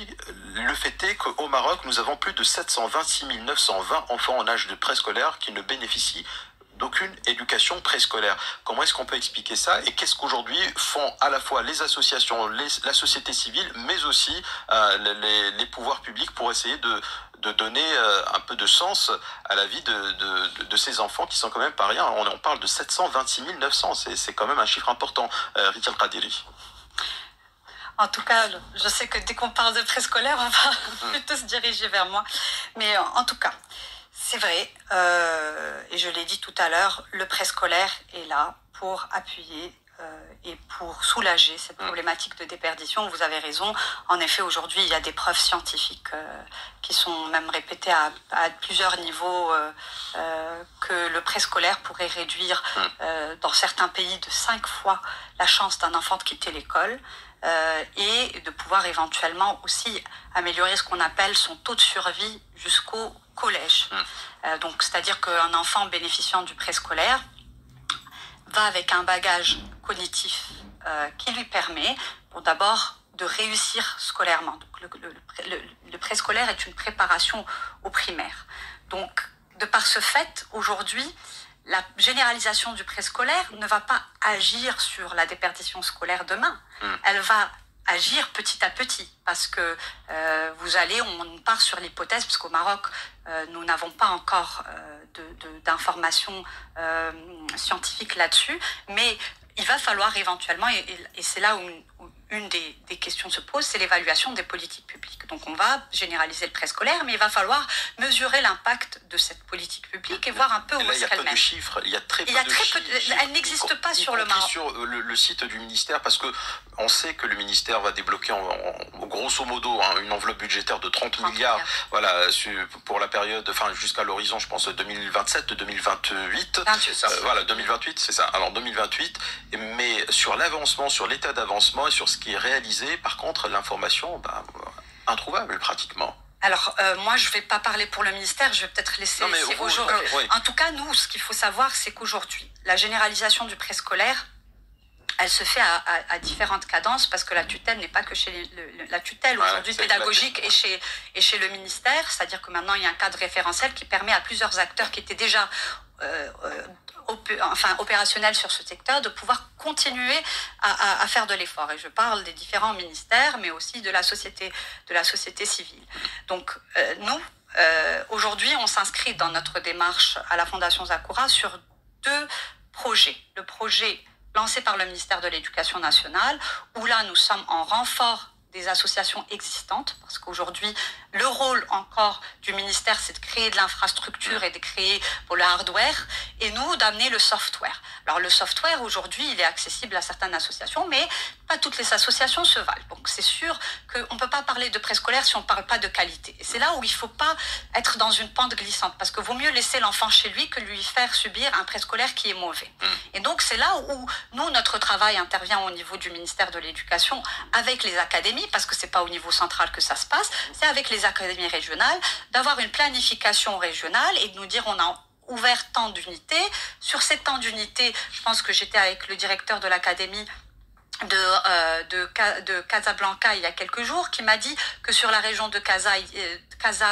le fait est qu'au Maroc, nous avons plus de 726 920 enfants en âge de préscolaire qui ne bénéficient d'aucune éducation préscolaire. Comment est-ce qu'on peut expliquer ça et qu'est-ce qu'aujourd'hui font à la fois les associations, la société civile, mais aussi les pouvoirs publics pour essayer de donner un peu de sens à la vie de ces enfants qui sont quand même pas rien. On parle de 726 900, c'est quand même un chiffre important. Rita Al-Qadiri. En tout cas, je sais que dès qu'on parle de préscolaire, on va plutôt se diriger vers moi. Mais en tout cas, c'est vrai, et je l'ai dit tout à l'heure, le préscolaire est là pour appuyer et pour soulager cette problématique de déperdition. Vous avez raison. En effet, aujourd'hui, il y a des preuves scientifiques qui sont même répétées à plusieurs niveaux que le préscolaire pourrait réduire dans certains pays de 5 fois la chance d'un enfant de quitter l'école et de pouvoir éventuellement aussi améliorer ce qu'on appelle son taux de survie jusqu'au collège. Donc, c'est-à-dire qu'un enfant bénéficiant du préscolaire va avec un bagage cognitif qui lui permet, d'abord, de réussir scolairement. Donc, le préscolaire est une préparation au primaire. Donc, de par ce fait, aujourd'hui, la généralisation du préscolaire ne va pas agir sur la déperdition scolaire demain. Elle va agir petit à petit, parce que on part sur l'hypothèse, parce qu'au Maroc, nous n'avons pas encore d'informations scientifiques là-dessus, mais il va falloir éventuellement, et c'est là où une des questions se pose, c'est l'évaluation des politiques publiques. Donc on va généraliser le préscolaire, mais il va falloir mesurer l'impact de cette politique publique et voir un peu où est-ce qu'elle mène. Il y a peu de chiffres, il y a très peu de chiffres. Elle n'existe pas sur le Maroc. Sur le site du ministère, parce que on sait que le ministère va débloquer grosso modo une enveloppe budgétaire de 30 milliards, voilà, pour la période, enfin jusqu'à l'horizon, je pense 2027-2028. Voilà, 2028, c'est ça. Alors 2028, mais sur l'avancement, sur l'état d'avancement et sur ce qui est réalisé, par contre, l'information, introuvable pratiquement. Alors, moi, je ne vais pas parler pour le ministère, je vais peut-être laisser aux gens. En tout cas, nous, ce qu'il faut savoir, c'est qu'aujourd'hui, la généralisation du préscolaire, elle se fait à différentes cadences, parce que la tutelle n'est pas que chez la tutelle aujourd'hui pédagogique et chez le ministère, c'est-à-dire que maintenant il y a un cadre référentiel qui permet à plusieurs acteurs qui étaient déjà opérationnels sur ce secteur de pouvoir continuer à faire de l'effort. Et je parle des différents ministères, mais aussi de la société civile. Donc nous, aujourd'hui, on s'inscrit dans notre démarche à la Fondation Zakura sur 2 projets. Le projet lancé par le ministère de l'Éducation nationale, où là, nous sommes en renfort des associations existantes, parce qu'aujourd'hui, le rôle encore du ministère, c'est de créer de l'infrastructure et de créer le hardware, et nous, d'amener le software. Alors, le software, aujourd'hui, il est accessible à certaines associations, mais pas toutes les associations se valent. Donc, c'est sûr qu'on ne peut pas parler de préscolaire si on ne parle pas de qualité. Et c'est là où il ne faut pas être dans une pente glissante, parce que vaut mieux laisser l'enfant chez lui que lui faire subir un préscolaire qui est mauvais. Et donc, c'est là où nous, notre travail intervient au niveau du ministère de l'Éducation avec les académies, parce que c'est pas au niveau central que ça se passe, c'est avec les académies régionales, d'avoir une planification régionale et de nous dire on a ouvert tant d'unités. Sur ces temps d'unités, je pense que j'étais avec le directeur de l'académie de Casablanca il y a quelques jours, qui m'a dit que sur la région de Casa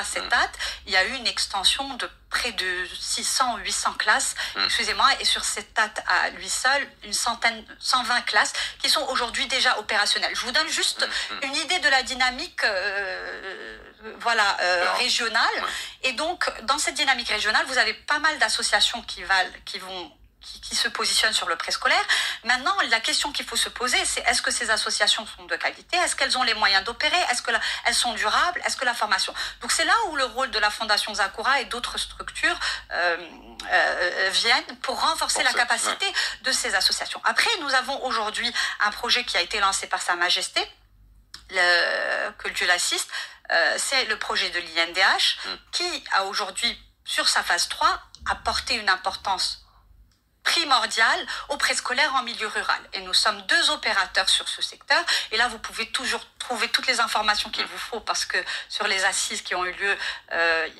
Setat, il y a eu une extension de près de 600 ou 800 classes, excusez-moi, et sur Setat à lui seul, 120 classes qui sont aujourd'hui déjà opérationnelles. Je vous donne juste une idée de la dynamique régionale. Et donc, dans cette dynamique régionale, vous avez pas mal d'associations qui se positionnent sur le préscolaire. Maintenant, la question qu'il faut se poser, c'est est-ce que ces associations sont de qualité? Est-ce qu'elles ont les moyens d'opérer? Est-ce qu'elles sont durables? Est-ce que la formation... Donc c'est là où le rôle de la Fondation Zakura et d'autres structures viennent pour renforcer la capacité de ces associations. Après, nous avons aujourd'hui un projet qui a été lancé par Sa Majesté, que Dieu l'assiste, c'est le projet de l'INDH, qui a aujourd'hui, sur sa phase 3, apporté une importance primordiale au préscolaire en milieu rural. Et nous sommes 2 opérateurs sur ce secteur. Et là, vous pouvez toujours trouver toutes les informations qu'il vous faut, parce que sur les assises qui ont eu lieu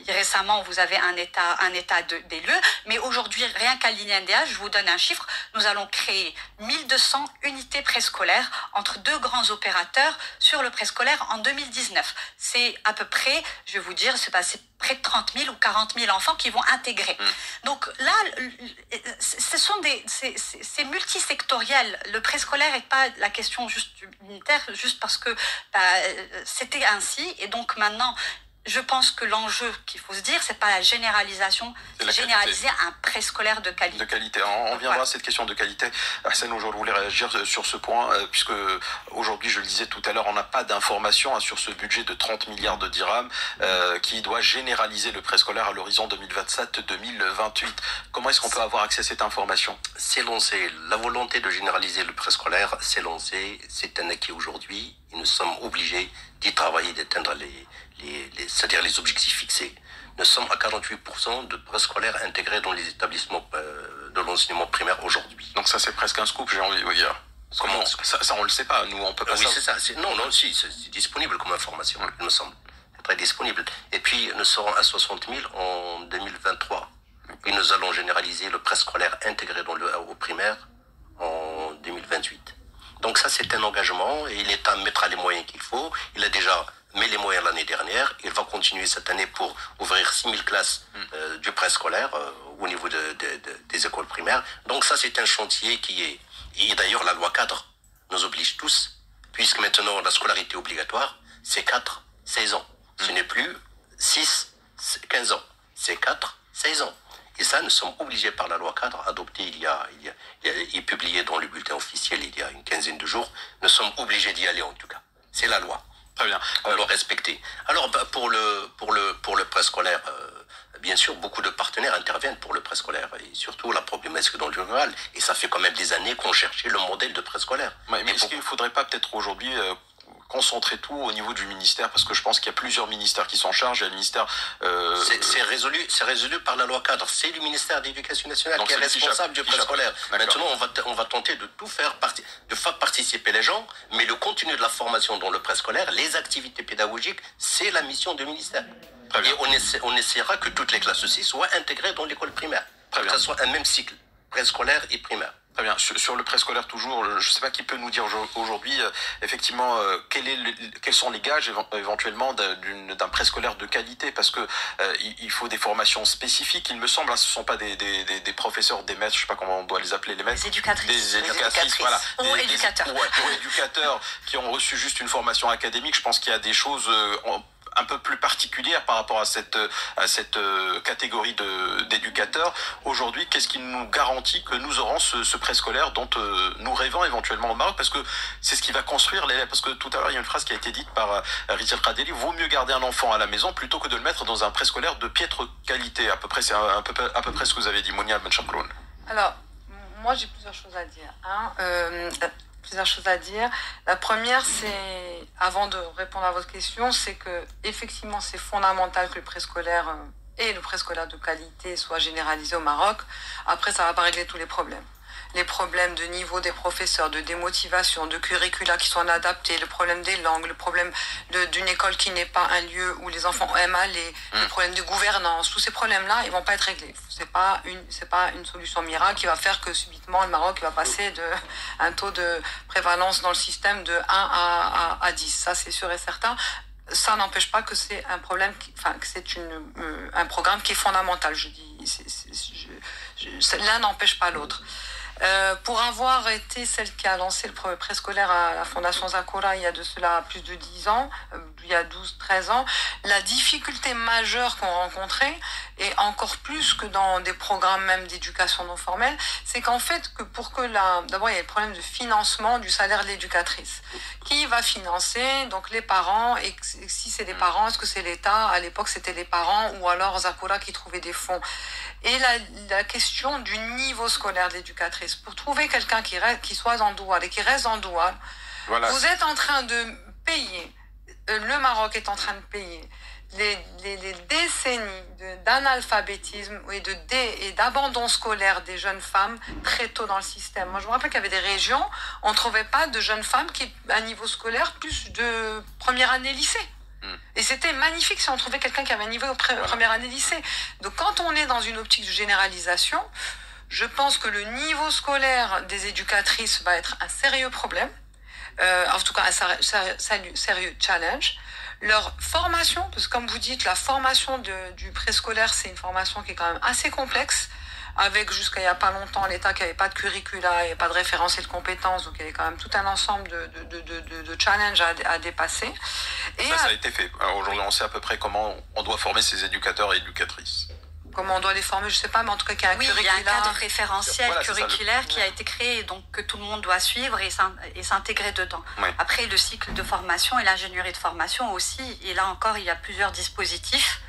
récemment, vous avez un état des lieux. Mais aujourd'hui, rien qu'à l'INDH, je vous donne un chiffre, nous allons créer 1200 unités préscolaires entre 2 grands opérateurs sur le préscolaire en 2019. C'est à peu près, je vais vous dire, c'est près de 30 000 ou 40 000 enfants qui vont intégrer. Donc là, c'est multisectoriel. Le préscolaire n'est pas la question juste unitaire, juste parce que c'était ainsi. Et donc maintenant, je pense que l'enjeu qu'il faut se dire, c'est pas la généralisation, c'est généraliser un préscolaire de qualité. De qualité. On viendra à cette question de qualité. Hassan, aujourd'hui, je voulais réagir sur ce point, puisque aujourd'hui, je le disais tout à l'heure, on n'a pas d'informations sur ce budget de 30 milliards de dirhams qui doit généraliser le préscolaire à l'horizon 2027-2028. Comment est-ce qu'on peut avoir accès à cette information? C'est lancé. La volonté de généraliser le préscolaire, c'est lancé. C'est un acquis aujourd'hui. Et nous sommes obligés d'y travailler, d'atteindre c'est-à-dire les objectifs fixés. Nous sommes à 48% de préscolaires intégrés dans les établissements de l'enseignement primaire aujourd'hui. Donc ça, c'est presque un scoop, j'ai envie de vous dire. Comment ça, on le sait pas, nous, on peut pas oui, c'est ça. Non, si, c'est disponible comme information, il me semble. C'est très disponible. Et puis, nous serons à 60 000 en 2023. Et nous allons généraliser le préscolaire intégré au primaire en 2028. Donc ça, c'est un engagement, et l'État mettra les moyens qu'il faut. Il a déjà mis les moyens l'année dernière. Il va continuer cette année pour ouvrir 6 000 classes du préscolaire au niveau des écoles primaires. Donc ça, c'est un chantier qui est... Et d'ailleurs, la loi cadre nous oblige tous, puisque maintenant, la scolarité obligatoire, c'est 4-16 ans. Ce n'est plus 6-15 ans. C'est 4-16 ans. Et ça, nous sommes obligés par la loi cadre, adoptée et publiée dans le bulletin officiel il y a une quinzaine de jours. Nous sommes obligés d'y aller, en tout cas. C'est la loi. Très bien. On doit respecter. Alors, pour le préscolaire, bien sûr, beaucoup de partenaires interviennent pour le préscolaire. Et surtout, la problématique dans le rural. Et ça fait quand même des années qu'on cherchait le modèle de préscolaire. Mais est-ce qu'il ne faudrait pas peut-être aujourd'hui concentrer tout au niveau du ministère, parce que je pense qu'il y a plusieurs ministères qui s'en chargent. Il y a le ministère... C'est résolu par la loi cadre. C'est le ministère de l'Éducation nationale qui est responsable du préscolaire. Maintenant, on va tenter de tout faire, de faire participer les gens, mais le contenu de la formation dans le préscolaire, les activités pédagogiques, c'est la mission du ministère. Et on essaiera que toutes les classes aussi soient intégrées dans l'école primaire. Que ce soit un même cycle, préscolaire et primaire. Très bien. Sur le préscolaire toujours, je ne sais pas qui peut nous dire aujourd'hui, effectivement, quels sont les gages éventuellement d'un préscolaire de qualité, parce que il faut des formations spécifiques, il me semble, ce ne sont pas des professeurs, des maîtres, je ne sais pas comment on doit les appeler, les maîtres. Des éducatrices. Des éducatrices, voilà. Ou éducateurs. Ou éducateurs qui ont reçu juste une formation académique. Je pense qu'il y a des choses un peu plus particulière par rapport à cette catégorie d'éducateurs. Aujourd'hui, qu'est-ce qui nous garantit que nous aurons ce préscolaire dont nous rêvons éventuellement au Maroc, parce que c'est ce qui va construire l'élève. Parce que tout à l'heure, il y a une phrase qui a été dite par Rizal Kadeli: vaut mieux garder un enfant à la maison plutôt que de le mettre dans un préscolaire de piètre qualité. À peu près, c'est à peu près ce que vous avez dit, Mounia Ben Chabroun. Alors, moi j'ai plusieurs choses à dire. Plusieurs choses à dire. La première, c'est, avant de répondre à votre question, c'est que effectivement c'est fondamental que le préscolaire et le préscolaire de qualité soit généralisé au Maroc. Après, ça va pas régler tous les problèmes. Les problèmes de niveau des professeurs, de démotivation, de curricula qui sont inadaptés, le problème des langues, le problème d'une école qui n'est pas un lieu où les enfants aiment aller, le problème de gouvernance, tous ces problèmes-là, ils vont pas être réglés. C'est pas une solution miracle qui va faire que subitement le Maroc va passer un taux de prévalence dans le système de 1 à 10. Ça, c'est sûr et certain. Ça n'empêche pas que c'est un problème, que c'est un programme qui est fondamental. Je dis, l'un n'empêche pas l'autre. Pour avoir été celle qui a lancé le préscolaire à la Fondation Zakora il y a de cela plus de 10 ans, il y a 12-13 ans, la difficulté majeure qu'on rencontrait, et encore plus que dans des programmes même d'éducation non formelle, c'est qu'en fait, d'abord il y a le problème de financement du salaire de l'éducatrice. Qui va financer? Donc les parents, et si c'est les parents, est-ce que c'est l'État? À l'époque c'était les parents, ou alors Zakora qui trouvait des fonds. Et la question du niveau scolaire de l'éducatrice. Pour trouver quelqu'un qui soit en douane et qui reste en douane, voilà. Vous êtes en train de payer, le Maroc est en train de payer les décennies d'analphabétisme et d'abandon scolaire des jeunes femmes très tôt dans le système. Moi, je me rappelle qu'il y avait des régions, on ne trouvait pas de jeunes femmes qui à un niveau scolaire plus de première année lycée. Et c'était magnifique si on trouvait quelqu'un qui avait un niveau première année lycée. Donc quand on est dans une optique de généralisation, je pense que le niveau scolaire des éducatrices va être un sérieux problème, en tout cas un sérieux challenge. Leur formation, parce que comme vous dites, la formation du préscolaire, c'est une formation qui est quand même assez complexe, avec jusqu'à il n'y a pas longtemps l'État qui n'avait pas de curricula et pas de référentiel de compétences, donc il y avait quand même tout un ensemble de challenges à dépasser. Et ça a été fait. Alors aujourd'hui, on sait à peu près comment on doit former ces éducateurs et éducatrices. Comment on doit les former, je ne sais pas, mais en tout cas qu'il y a un curricula. Il y a un cadre référentiel curriculaire qui a été créé, donc que tout le monde doit suivre et s'intégrer dedans. Oui. Après, le cycle de formation et l'ingénierie de formation aussi, et là encore, il y a plusieurs dispositifs.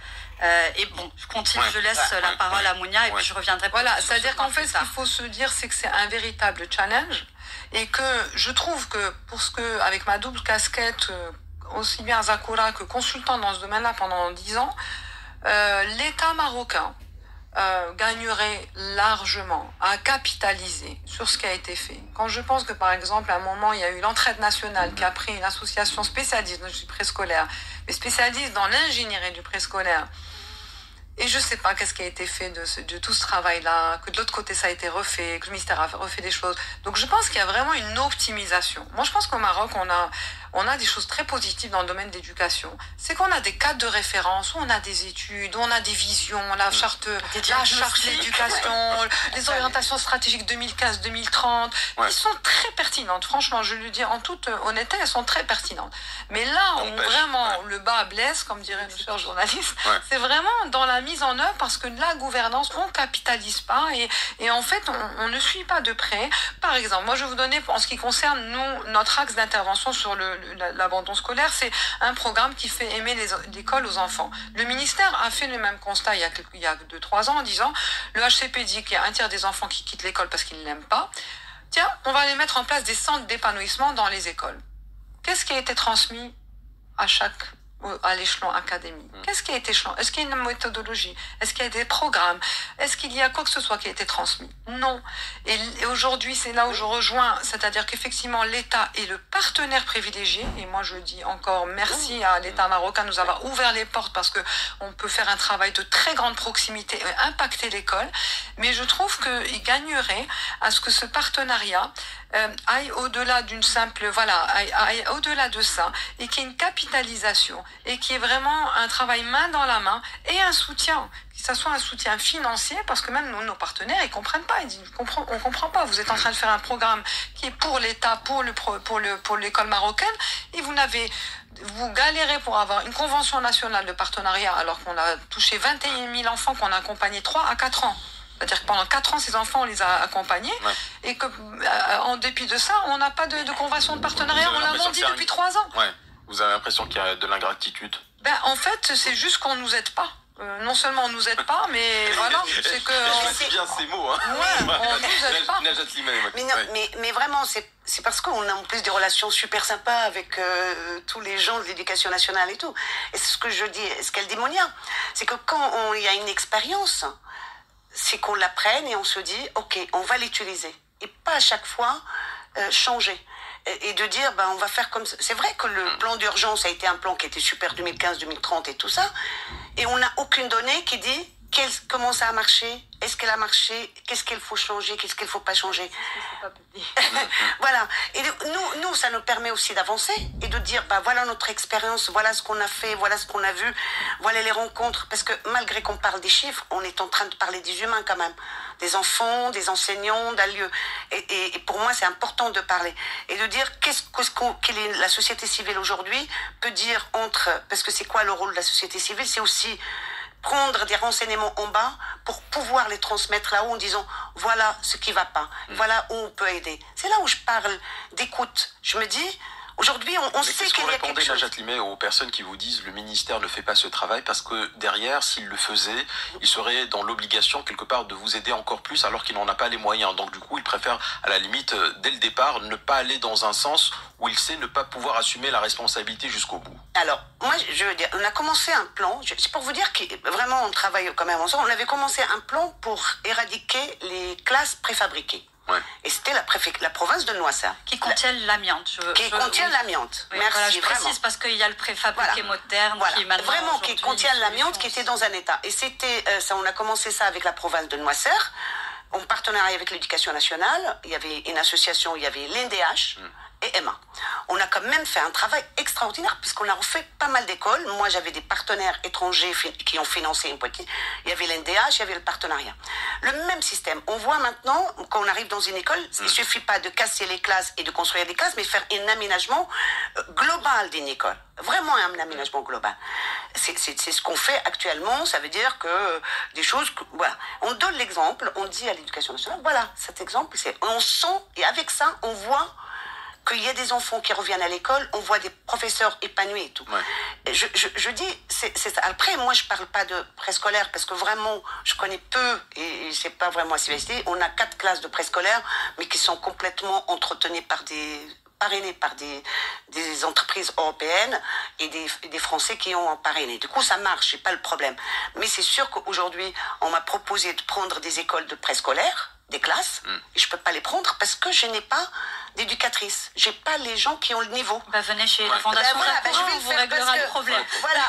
Et bon, je continue, je laisse la parole à Mounia et puis je reviendrai. Voilà, c'est-à-dire qu'en fait, ce qu'il faut se dire, c'est que c'est un véritable challenge et que je trouve que avec ma double casquette, aussi bien à Zakora que consultant dans ce domaine-là pendant 10 ans, l'État marocain gagnerait largement à capitaliser sur ce qui a été fait. Quand je pense que, par exemple, à un moment, il y a eu l'Entraide nationale qui a pris une association spécialiste du préscolaire, mais spécialiste dans l'ingénierie du préscolaire. Et je ne sais pas qu'est-ce qui a été fait de tout ce travail-là, que de l'autre côté ça a été refait, que le ministère a refait des choses. Donc je pense qu'il y a vraiment une optimisation. Moi je pense qu'au Maroc on a des choses très positives dans le domaine de l'éducation. C'est qu'on a des cadres de référence, où on a des études, où on a des visions, la charte de l'éducation, les orientations stratégiques 2015-2030, qui sont très pertinentes. Franchement, je le dis en toute honnêteté, elles sont très pertinentes. Mais là où vraiment le bas blesse, comme dirait le cher journaliste, c'est vraiment dans la mise en œuvre, parce que la gouvernance, on capitalise pas et en fait, on ne suit pas de près. Par exemple, moi je vais vous donner, en ce qui concerne notre axe d'intervention sur l'abandon scolaire, c'est un programme qui fait aimer l'école aux enfants. Le ministère a fait le même constat il y a 2-3 ans en disant, le HCP dit qu'il y a un tiers des enfants qui quittent l'école parce qu'ils ne l'aiment pas. Tiens, on va aller mettre en place des centres d'épanouissement dans les écoles. Qu'est-ce qui a été transmis à l'échelon académique? Qu'est-ce qui a été échelon? Est-ce qu'il y a une méthodologie? Est-ce qu'il y a des programmes? Est-ce qu'il y a quoi que ce soit qui a été transmis? Non. Et aujourd'hui, c'est là où je rejoins, c'est-à-dire qu'effectivement, l'État est le partenaire privilégié. Et moi, je dis encore merci à l'État marocain de nous avoir ouvert les portes, parce que on peut faire un travail de très grande proximité et impacter l'école. Mais je trouve qu'il gagnerait à ce que ce partenariat aille au-delà d'une simple, aille au-delà de ça, et qu'il y ait une capitalisation, et qu'il y ait vraiment un travail main dans la main, et un soutien, que ça soit un soutien financier, parce que même nos partenaires, ils comprennent pas, ils disent, on comprend pas, vous êtes en train de faire un programme qui est pour l'État, pour l'école marocaine, et vous vous galérez pour avoir une convention nationale de partenariat alors qu'on a touché 21 000 enfants qu'on a accompagnés 3 à 4 ans. C'est-à-dire que pendant 4 ans, ces enfants, on les a accompagnés. Ouais. Et que, en dépit de ça, on n'a pas de convention de partenariat. On l'a vendu depuis 3 ans. Ouais. Vous avez l'impression qu'il y a de l'ingratitude? En fait, c'est juste qu'on nous aide pas. Non seulement on nous aide pas, mais voilà, c'est que... C'est bien ces mots, hein. Ouais, on nous aide pas. Mais vraiment, c'est parce qu'on a en plus des relations super sympas avec tous les gens de l'éducation nationale et tout. Et c'est ce que je dis, ce qu'elle dit Monia, c'est que quand il y a une expérience, c'est qu'on la prenne et on se dit, ok, on va l'utiliser. Et pas à chaque fois changer. Et de dire, on va faire comme ça. C'est vrai que le plan d'urgence a été un plan qui était super 2015-2030 et tout ça. Et on n'a aucune donnée qui dit comment ça a marché, est-ce qu'elle a marché, qu'est-ce qu'il faut changer, qu'est-ce qu'il ne faut pas changer. Voilà. Et nous, ça nous permet aussi d'avancer et de dire, voilà notre expérience, voilà ce qu'on a fait, voilà ce qu'on a vu, voilà les rencontres. Parce que malgré qu'on parle des chiffres, on est en train de parler des humains quand même. Des enfants, des enseignants, d'un lieu. Et pour moi, c'est important de parler. Et de dire quelle est la société civile aujourd'hui peut dire parce que c'est quoi le rôle de la société civile? C'est aussi prendre des renseignements en bas pour pouvoir les transmettre là-haut en disant voilà ce qui va pas, voilà où on peut aider. C'est là où je parle d'écoute. Je me dis, aujourd'hui, on sait qu'il y a quelque chose. Najat Limay, aux personnes qui vous disent le ministère ne fait pas ce travail parce que derrière, s'il le faisait, il serait dans l'obligation quelque part de vous aider encore plus alors qu'il n'en a pas les moyens. Donc du coup, il préfère à la limite, dès le départ, ne pas aller dans un sens où il sait ne pas pouvoir assumer la responsabilité jusqu'au bout. Alors, moi, je veux dire, on a commencé un plan, c'est pour vous dire que vraiment on travaille quand même ensemble, on avait commencé un plan pour éradiquer les classes préfabriquées. Ouais. Et c'était la province de Noissa. Qui contient l'amiante. Qui contient l'amiante. Oui, merci, voilà, je vraiment. précise parce qu'il y a le préfabriqué moderne qui maintenant... Vraiment, qui contient l'amiante qui était dans un état. Et c'était ça, on a commencé ça avec la province de Noisseur, en partenariat avec l'éducation nationale. Il y avait une association, il y avait l'NDH et Emma. On a quand même fait un travail extraordinaire puisqu'on a refait pas mal d'écoles. Moi, j'avais des partenaires étrangers qui ont financé une petite. Il y avait l'NDH, il y avait le partenariat. Le même système. On voit maintenant, quand on arrive dans une école, il ne suffit pas de casser les classes et de construire des classes, mais faire un aménagement global d'une école. Vraiment un aménagement global. C'est ce qu'on fait actuellement. Ça veut dire que des choses... voilà. On donne l'exemple, on dit à l'éducation nationale, voilà, cet exemple, on sent, et avec ça, on voit qu'il y a des enfants qui reviennent à l'école, on voit des professeurs épanouis et tout. Ouais. Je dis, après, moi, je parle pas de préscolaire parce que vraiment, je connais peu et c'est pas vraiment CVSD. On a 4 classes de préscolaire, mais qui sont complètement entretenues parrainées par des entreprises européennes et des Français qui ont parrainé. Du coup, ça marche, c'est pas le problème. Mais c'est sûr qu'aujourd'hui, on m'a proposé de prendre des écoles de préscolaire, des classes, et je peux pas les prendre parce que je n'ai pas d'éducatrice. J'ai pas les gens qui ont le niveau. Venez chez la Fondation on vous réglera le problème. Voilà,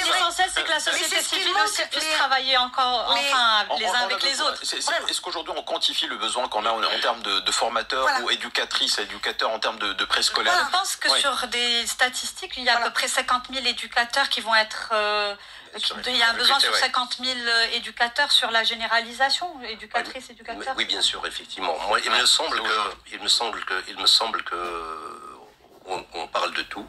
l'essentiel, c'est que la société civile aussi puisse travailler encore, les uns avec les autres. Est-ce qu'aujourd'hui, on quantifie le besoin qu'on a en termes de formateurs ou éducatrices, éducateurs en termes de préscolaire? Je pense que sur des statistiques, il y a à peu près 50 000 éducateurs qui vont être... il y a un besoin sur 50 000 éducateurs sur la généralisation, éducatrices, éducateurs. Oui, bien sûr, effectivement. Moi, il me semble que on parle de tout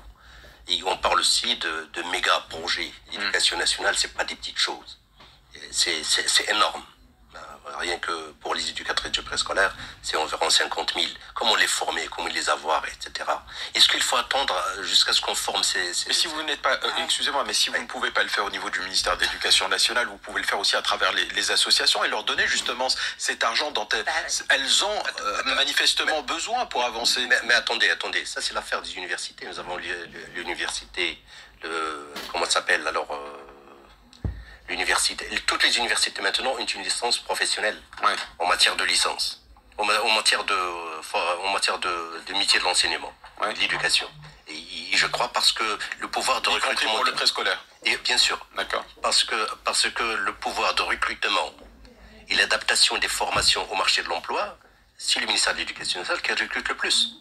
et on parle aussi de méga projets. L'éducation nationale, c'est pas des petites choses. C'est énorme. Rien que pour les éducatrices du préscolaire, c'est environ 50 000. Comment les former, comment les avoir, etc. Est-ce qu'il faut attendre jusqu'à ce qu'on forme ces... Mais si vous n'êtes pas... excusez-moi, mais si vous ne pouvez pas le faire au niveau du ministère de l'Éducation nationale, vous pouvez le faire aussi à travers les associations et leur donner justement cet argent dont elles ont manifestement besoin pour avancer. Mais attendez, ça c'est l'affaire des universités. Nous avons l'université, comment ça s'appelle alors l'université, toutes les universités maintenant ont une licence professionnelle en matière de licence, en matière de métier de l'enseignement, de l'éducation. Et je crois parce que le pouvoir de recrutement pour le préscolaire. Et bien sûr, d'accord. Parce que le pouvoir de recrutement et l'adaptation des formations au marché de l'emploi, c'est le ministère de l'Éducation nationale qui recrute le plus.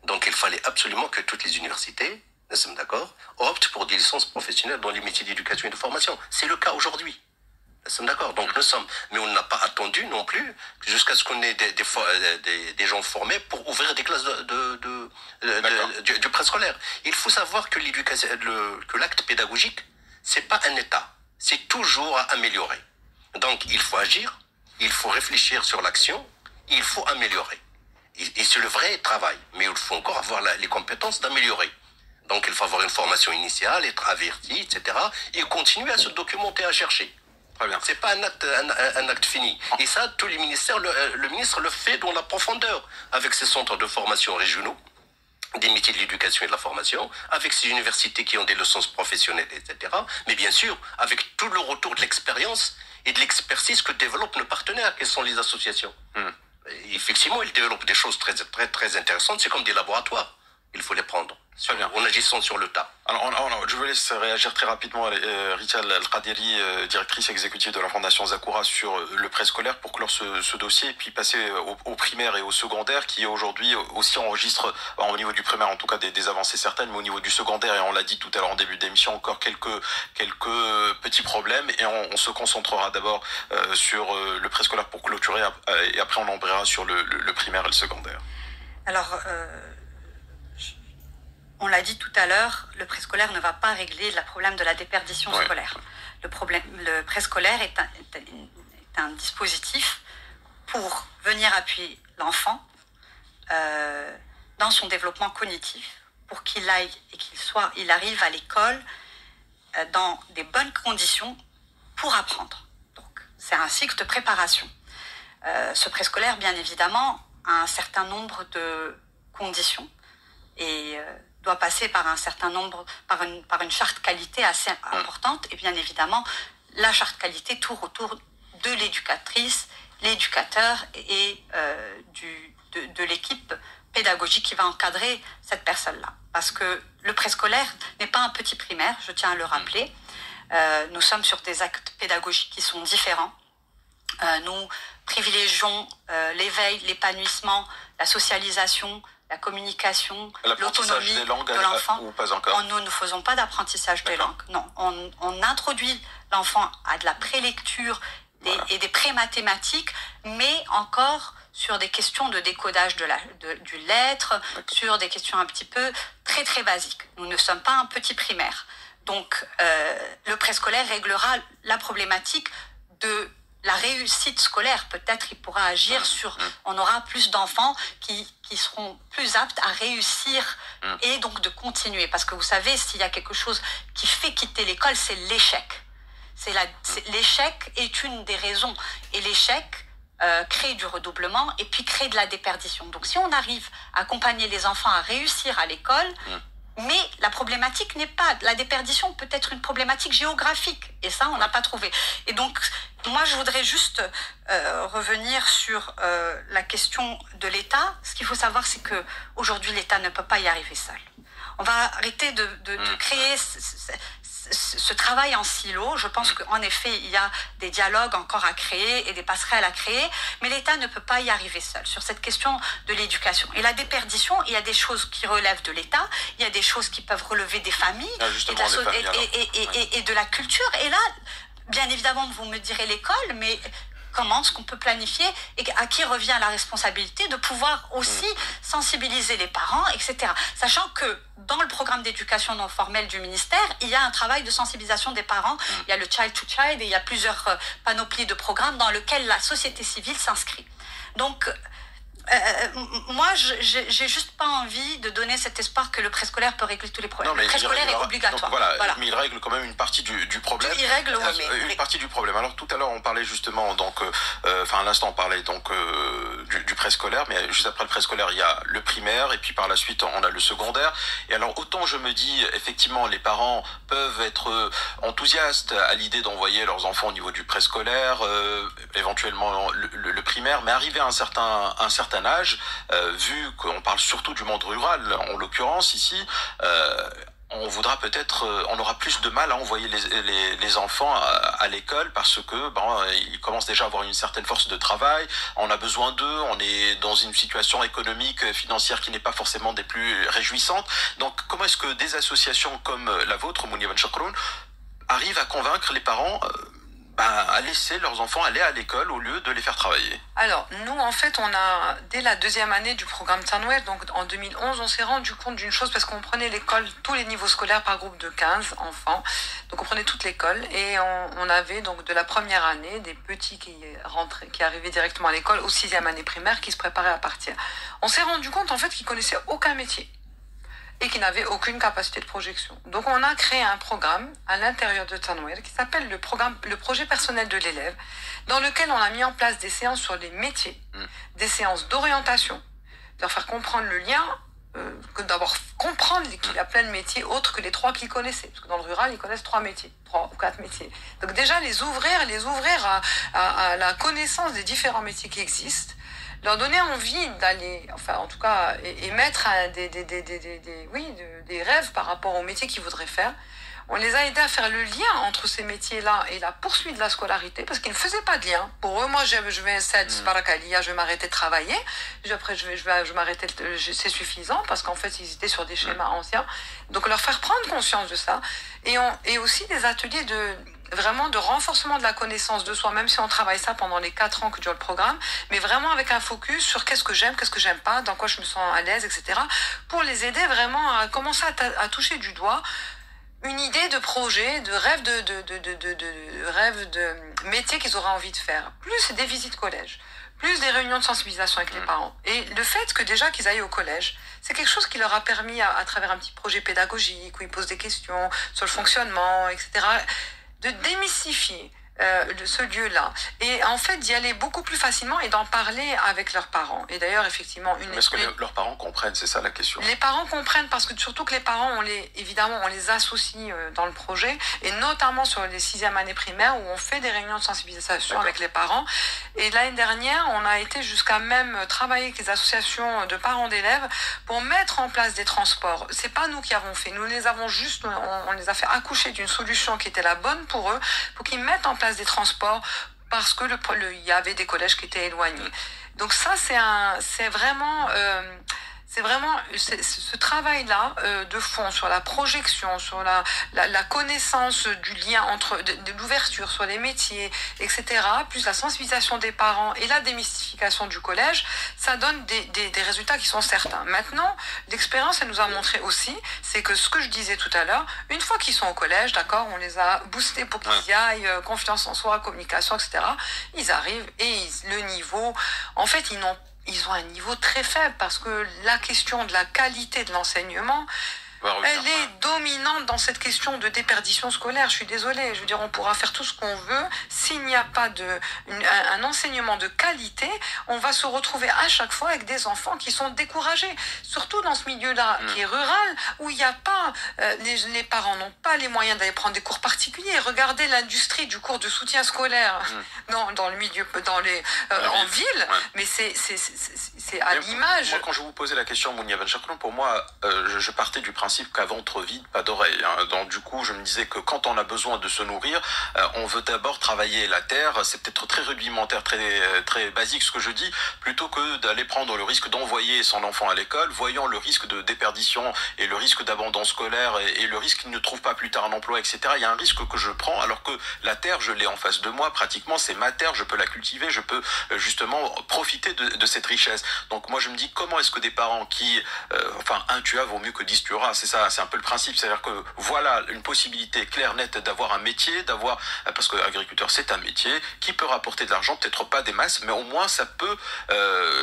Donc il fallait absolument que toutes les universités, nous sommes d'accord, optent pour des licences professionnelles dans les métiers d'éducation et de formation. C'est le cas aujourd'hui. Nous sommes d'accord, donc nous sommes. Mais on n'a pas attendu non plus jusqu'à ce qu'on ait des gens formés pour ouvrir des classes du préscolaire. Il faut savoir que l'éducation, que l'acte pédagogique, c'est pas un état. C'est toujours à améliorer. Donc il faut agir, il faut réfléchir sur l'action, il faut améliorer. Et c'est le vrai travail. Mais il faut encore avoir les compétences d'améliorer. Donc il faut avoir une formation initiale, être averti, etc. Et continuer à se documenter, à chercher. C'est pas un acte fini. Et ça, tous les ministères, le ministre le fait dans la profondeur, avec ses centres de formation régionaux, des métiers de l'éducation et de la formation, avec ces universités qui ont des leçons professionnelles, etc. Mais bien sûr, avec tout le retour de l'expérience et de l'expertise que développent nos partenaires, quelles sont les associations. Et effectivement, ils développent des choses très, très, très intéressantes. C'est comme des laboratoires. Il faut les prendre. En agissant sur le tas. Alors, je vous laisse réagir très rapidement, Richal Al-Qadiri, directrice exécutive de la Fondation Zakura, sur le préscolaire pour clore ce dossier, et puis passer au primaire et au secondaire, qui aujourd'hui aussi enregistre, au niveau du primaire en tout cas, des avancées certaines, mais au niveau du secondaire, et on l'a dit tout à l'heure en début d'émission, encore quelques petits problèmes, et on se concentrera d'abord sur le préscolaire pour clôturer, et après on embrayera sur le primaire et le secondaire. Alors, on l'a dit tout à l'heure, le préscolaire ne va pas régler le problème de la déperdition scolaire. Le préscolaire est un dispositif pour venir appuyer l'enfant dans son développement cognitif, pour qu'il aille et il arrive à l'école dans des bonnes conditions pour apprendre. Donc, c'est un cycle de préparation. Ce préscolaire, bien évidemment, a un certain nombre de conditions et doit passer par un certain nombre, par une charte qualité assez importante, et bien évidemment, la charte qualité tourne autour de l'éducatrice, l'éducateur et de l'équipe pédagogique qui va encadrer cette personne-là. Parce que le préscolaire n'est pas un petit primaire, je tiens à le rappeler. Nous sommes sur des actes pédagogiques qui sont différents. Nous privilégions l'éveil, l'épanouissement, la socialisation, la communication, l'autonomie de l'enfant. Ou pas encore. Nous ne faisons pas d'apprentissage des langues. Non, on introduit l'enfant à de la prélecture et des pré-mathématiques, mais encore sur des questions de décodage du lettre, sur des questions un petit peu très très basiques. Nous ne sommes pas un petit primaire. Donc, le préscolaire réglera la problématique de la réussite scolaire. Peut-être il pourra agir sur... On aura plus d'enfants qui seront plus aptes à réussir et donc de continuer. Parce que vous savez, s'il y a quelque chose qui fait quitter l'école, c'est l'échec. L'échec est une des raisons. Et l'échec crée du redoublement et puis crée de la déperdition. Donc si on arrive à accompagner les enfants à réussir à l'école... Mais la problématique n'est pas... La déperdition peut être une problématique géographique. Et ça, on n'a pas trouvé. Et donc, moi, je voudrais juste revenir sur la question de l'État. Ce qu'il faut savoir, c'est qu'aujourd'hui, l'État ne peut pas y arriver seul. On va arrêter de créer ce travail en silo. Je pense qu'en effet, il y a des dialogues encore à créer et des passerelles à créer, mais l'État ne peut pas y arriver seul sur cette question de l'éducation. Et la déperdition, il y a des choses qui relèvent de l'État, il y a des choses qui peuvent relever des familles, et de la culture. Et là, bien évidemment, vous me direz l'école, mais... Comment est-ce qu'on peut planifier et à qui revient la responsabilité de pouvoir aussi sensibiliser les parents, etc. Sachant que dans le programme d'éducation non formelle du ministère, il y a un travail de sensibilisation des parents. Il y a le Child to Child et il y a plusieurs panoplies de programmes dans lesquels la société civile s'inscrit. Donc, moi, j'ai juste pas envie de donner cet espoir que le préscolaire peut régler tous les problèmes. Le préscolaire est obligatoire. Donc voilà. Mais il règle quand même une partie du problème. Il règle, une partie du problème. Alors tout à l'heure, on parlait justement, à l'instant, on parlait du préscolaire, mais juste après le préscolaire, il y a le primaire, et puis par la suite, on a le secondaire. Et alors, autant je me dis, effectivement, les parents peuvent être enthousiastes à l'idée d'envoyer leurs enfants au niveau du préscolaire, éventuellement le primaire, mais arrivé à un certain âge, vu qu'on parle surtout du monde rural, en l'occurrence ici, on aura plus de mal à envoyer les enfants à l'école parce que ils commencent déjà à avoir une certaine force de travail, on a besoin d'eux, on est dans une situation économique, financière qui n'est pas forcément des plus réjouissantes. Donc comment est-ce que des associations comme la vôtre, Mounia Ben Chakroun, arrivent à convaincre les parents à laisser leurs enfants aller à l'école au lieu de les faire travailler? Alors, nous, en fait, dès la deuxième année du programme Tanouer, donc en 2011, on s'est rendu compte d'une chose, parce qu'on prenait l'école, tous les niveaux scolaires par groupe de 15 enfants. Donc, on prenait toute l'école et on avait donc de la première année des petits qui arrivaient directement à l'école, aux 6e année primaire, qui se préparaient à partir. On s'est rendu compte, en fait, qu'ils connaissaient aucun métier et qui n'avaient aucune capacité de projection. Donc on a créé un programme à l'intérieur de Tanouer qui s'appelle le projet personnel de l'élève, dans lequel on a mis en place des séances sur les métiers, des séances d'orientation, leur faire comprendre le lien, que d'abord comprendre qu'il y a plein de métiers autres que les 3 qu'ils connaissaient, parce que dans le rural ils connaissent 3 métiers, 3 ou 4 métiers. Donc déjà les ouvrir à la connaissance des différents métiers qui existent, leur donner envie d'aller, enfin en tout cas, émettre des rêves par rapport au métier qu'ils voudraient faire. On les a aidés à faire le lien entre ces métiers-là et la poursuite de la scolarité, parce qu'ils ne faisaient pas de lien. Pour eux, moi, je vais je vais m'arrêter de travailler. Après, je vais m'arrêter, c'est suffisant, parce qu'en fait, ils étaient sur des schémas anciens. Donc, leur faire prendre conscience de ça. Et aussi des ateliers vraiment de renforcement de la connaissance de soi, même si on travaille ça pendant les 4 ans que dure le programme, mais vraiment avec un focus sur qu'est-ce que j'aime pas, dans quoi je me sens à l'aise, etc. Pour les aider vraiment à commencer à toucher du doigt une idée de projet, de rêve de métier qu'ils auraient envie de faire. Plus des visites collège, plus des réunions de sensibilisation avec les parents. Et le fait que déjà qu'ils aillent au collège, c'est quelque chose qui leur a permis, à travers un petit projet pédagogique, où ils posent des questions sur le fonctionnement, etc., de démystifier ce lieu-là. Et en fait, d'y aller beaucoup plus facilement et d'en parler avec leurs parents. Et d'ailleurs, effectivement... Est-ce que leurs parents comprennent? C'est ça la question. Les parents comprennent, parce que surtout que les parents, évidemment, on les associe dans le projet, et notamment sur les 6e années primaires, où on fait des réunions de sensibilisation avec les parents. Et l'année dernière, on a été jusqu'à même travailler avec les associations de parents d'élèves pour mettre en place des transports. C'est pas nous qui avons fait. Nous les avons on les a fait accoucher d'une solution qui était la bonne pour eux, pour qu'ils mettent en place des transports, parce que il y avait des collèges qui étaient éloignés. Donc ça, c'est vraiment ce travail-là de fond sur la projection, sur la connaissance du lien entre de l'ouverture sur les métiers, etc., plus la sensibilisation des parents et la démystification du collège, ça donne des résultats qui sont certains. Maintenant, l'expérience, elle nous a montré aussi, c'est que ce que je disais tout à l'heure, une fois qu'ils sont au collège, d'accord, on les a boostés pour qu'ils y aillent, confiance en soi, communication, etc., ils arrivent et le niveau, en fait, ils ont un niveau très faible, parce que la question de la qualité de l'enseignement, elle est dominante dans cette question de déperdition scolaire. Je suis désolée, je veux dire, on pourra faire tout ce qu'on veut. S'il n'y a pas un enseignement de qualité, on va se retrouver à chaque fois avec des enfants qui sont découragés. Surtout dans ce milieu-là, qui est rural, où il n'y a pas, les parents n'ont pas les moyens d'aller prendre des cours particuliers. Regardez l'industrie du cours de soutien scolaire dans le milieu, en ville, mais c'est à l'image. Moi, quand je vous posais la question, Mounia Ben Chakhloun, pour moi, je partais du principe qu'à ventre vide, pas d'oreille. Donc du coup, je me disais que quand on a besoin de se nourrir, on veut d'abord travailler la terre. C'est peut-être très rudimentaire, très basique ce que je dis, plutôt que d'aller prendre le risque d'envoyer son enfant à l'école, voyant le risque de déperdition et le risque d'abandon scolaire et le risque qu'il ne trouve pas plus tard un emploi, etc. Il y a un risque que je prends, alors que la terre, je l'ai en face de moi, pratiquement, c'est ma terre, je peux la cultiver, je peux justement profiter de cette richesse. Donc moi, je me dis, comment est-ce que des parents qui, un tu as vaut mieux que 10 tu auras, c'est ça, c'est un peu le principe, c'est-à-dire que voilà une possibilité claire, nette d'avoir un métier, parce que agriculteur c'est un métier qui peut rapporter de l'argent, peut-être pas des masses, mais au moins ça peut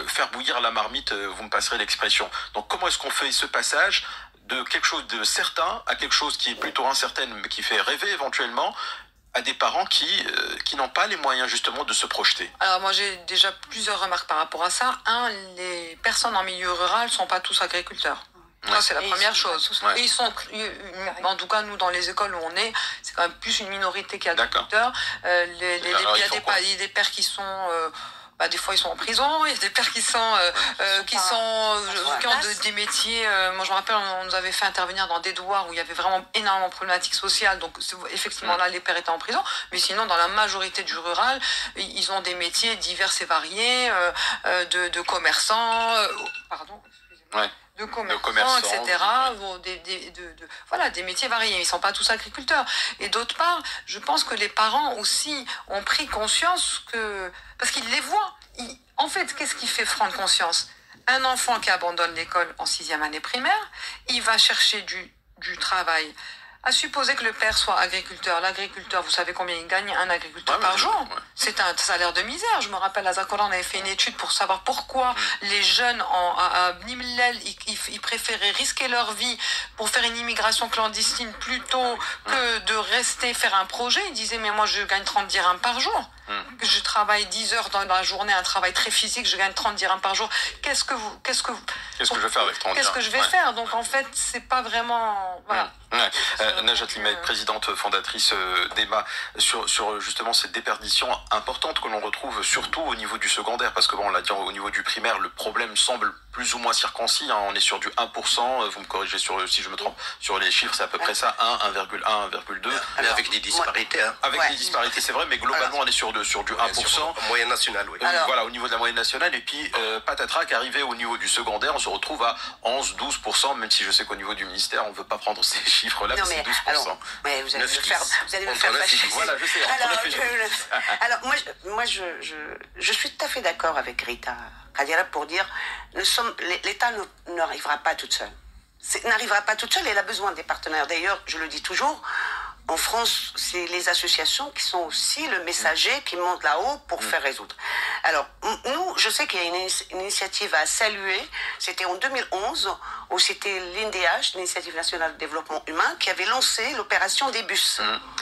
faire bouillir la marmite, vous me passerez l'expression. Donc comment est-ce qu'on fait ce passage de quelque chose de certain à quelque chose qui est plutôt incertain, mais qui fait rêver éventuellement, à des parents qui n'ont pas les moyens justement de se projeter? Alors moi j'ai déjà plusieurs remarques par rapport à ça. Les personnes en milieu rural sont pas tous agriculteurs. Ça, c'est la première chose. Et ils sont, en tout cas, nous, dans les écoles où on est, c'est quand même plus une minorité qui est agriculteur. Il y a des pères qui sont... des fois ils sont en prison, il y a des pères qui ont des métiers. Moi je me rappelle, on nous avait fait intervenir dans des douars où il y avait vraiment énormément de problématiques sociales, donc effectivement là les pères étaient en prison, mais sinon dans la majorité du rural, ils ont des métiers divers et variés, de commerçants, de commerçants, etc. Voilà, des métiers variés. Ils ne sont pas tous agriculteurs. Et d'autre part, je pense que les parents aussi ont pris conscience que... Parce qu'ils les voient. En fait, qu'est-ce qui fait prendre conscience? Un enfant qui abandonne l'école en 6e année primaire, il va chercher du travail. À supposer que le père soit agriculteur. L'agriculteur, vous savez combien il gagne un agriculteur par jour? C'est un salaire de misère. Je me rappelle, à Zakoran, on avait fait une étude pour savoir pourquoi les jeunes à Bnimlel, ils préféraient risquer leur vie pour faire une immigration clandestine plutôt que de rester faire un projet. Ils disaient, mais moi, je gagne 30 dirhams par jour. Je travaille 10 heures dans la journée, un travail très physique, je gagne 30 dirhams par jour. Qu'est-ce que je vais faire avec 30 dirhams? Qu'est-ce que je vais faire? Donc, en fait, c'est pas vraiment... Voilà. Najat Limaï, présidente fondatrice d'Emma, sur justement cette déperdition importante que l'on retrouve surtout au niveau du secondaire, parce que bon, on l'a dit, au niveau du primaire, le problème semble plus ou moins circoncis, hein, on est sur du 1%, vous me corrigez si je me trompe, sur les chiffres, c'est à peu près ça, 1,1, 1,2. Mais avec des disparités. Hein. Avec des disparités, c'est vrai, mais globalement, on est sur du 1%. Sur moyenne nationale, oui. Voilà, au niveau de la moyenne nationale, et puis patatrac, arrivé au niveau du secondaire, on se retrouve à 11-12%, même si je sais qu'au niveau du ministère, on ne veut pas prendre ces chiffres-là, mais c'est 12%. Alors, mais vous allez me faire fâcher. Voilà, je sais. Alors, moi, je suis tout à fait d'accord avec Rita Kadira pour dire, l'État n'arrivera pas toute seule. N'arrivera pas toute seule, elle a besoin des partenaires. D'ailleurs, je le dis toujours, en France, c'est les associations qui sont aussi le messager qui monte là-haut pour faire résoudre. Alors, nous, je sais qu'il y a une initiative à saluer. C'était en 2011, où c'était l'INDH, l'Initiative nationale de développement humain, qui avait lancé l'opération des bus.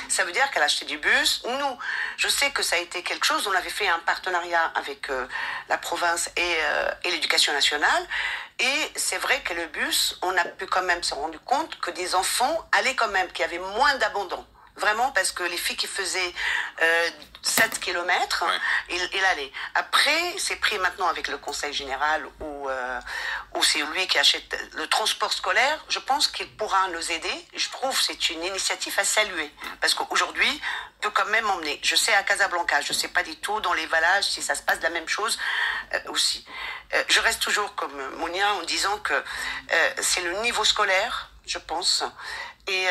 Ça veut dire qu'elle a acheté du bus. Nous, je sais que ça a été quelque chose. On avait fait un partenariat avec la province et l'éducation nationale. Et c'est vrai que le bus, on a pu quand même se rendre compte que des enfants allaient quand même, qu'il y avait moins d'abandon. Vraiment, parce que les filles qui faisaient 7 kilomètres, il allait. Après, c'est pris maintenant avec le conseil général où c'est lui qui achète le transport scolaire. Je pense qu'il pourra nous aider. Je trouve que c'est une initiative à saluer. Parce qu'aujourd'hui, peut quand même emmener. Je sais à Casablanca, je ne sais pas du tout dans les Valages si ça se passe de la même chose aussi. Je reste toujours comme Mounia en disant que c'est le niveau scolaire, je pense. Et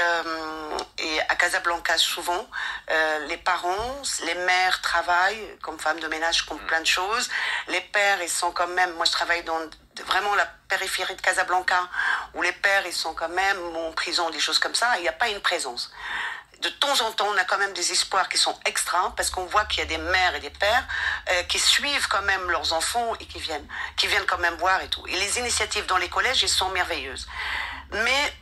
à Casablanca, souvent, les parents, les mères travaillent comme femmes de ménage, comme plein de choses. Les pères, ils sont quand même... Moi, je travaille dans vraiment la périphérie de Casablanca, où les pères, ils sont quand même en prison, des choses comme ça. Il n'y a pas une présence. De temps en temps, on a quand même des espoirs qui sont extra, parce qu'on voit qu'il y a des mères et des pères qui suivent quand même leurs enfants et qui viennent quand même voir et tout. Et les initiatives dans les collèges, elles sont merveilleuses. Mais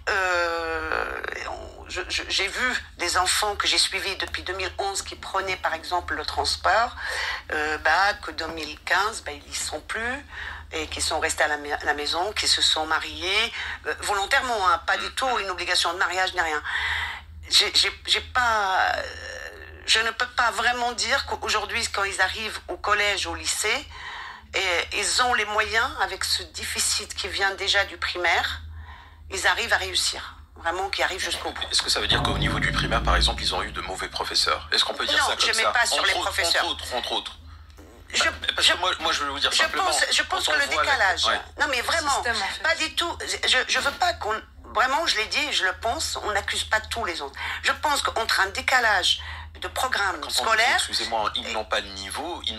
j'ai vu des enfants que j'ai suivis depuis 2011 qui prenaient par exemple le transport, que 2015, ils n'y sont plus, et qui sont restés à la maison, qui se sont mariés volontairement, hein, pas du tout une obligation de mariage ni rien. Je ne peux pas vraiment dire qu'aujourd'hui, quand ils arrivent au collège, au lycée, ils ont les moyens, avec ce déficit qui vient déjà du primaire, ils arrivent à réussir. Vraiment, qui arrivent jusqu'au bout. Est-ce que ça veut dire qu'au niveau du primaire, par exemple, ils ont eu de mauvais professeurs? Est-ce qu'on peut dire ça comme ça? Non, je ne mets pas sur les professeurs. Entre autres. Parce que moi, je vais vous dire simplement... Je pense que le décalage... Non, mais vraiment, pas du tout... Je veux pas qu'on... Vraiment, je l'ai dit, je le pense, on n'accuse pas tous les autres. Je pense qu'entre un décalage de programme scolaire... Excusez-moi, ils n'ont pas de niveau, ils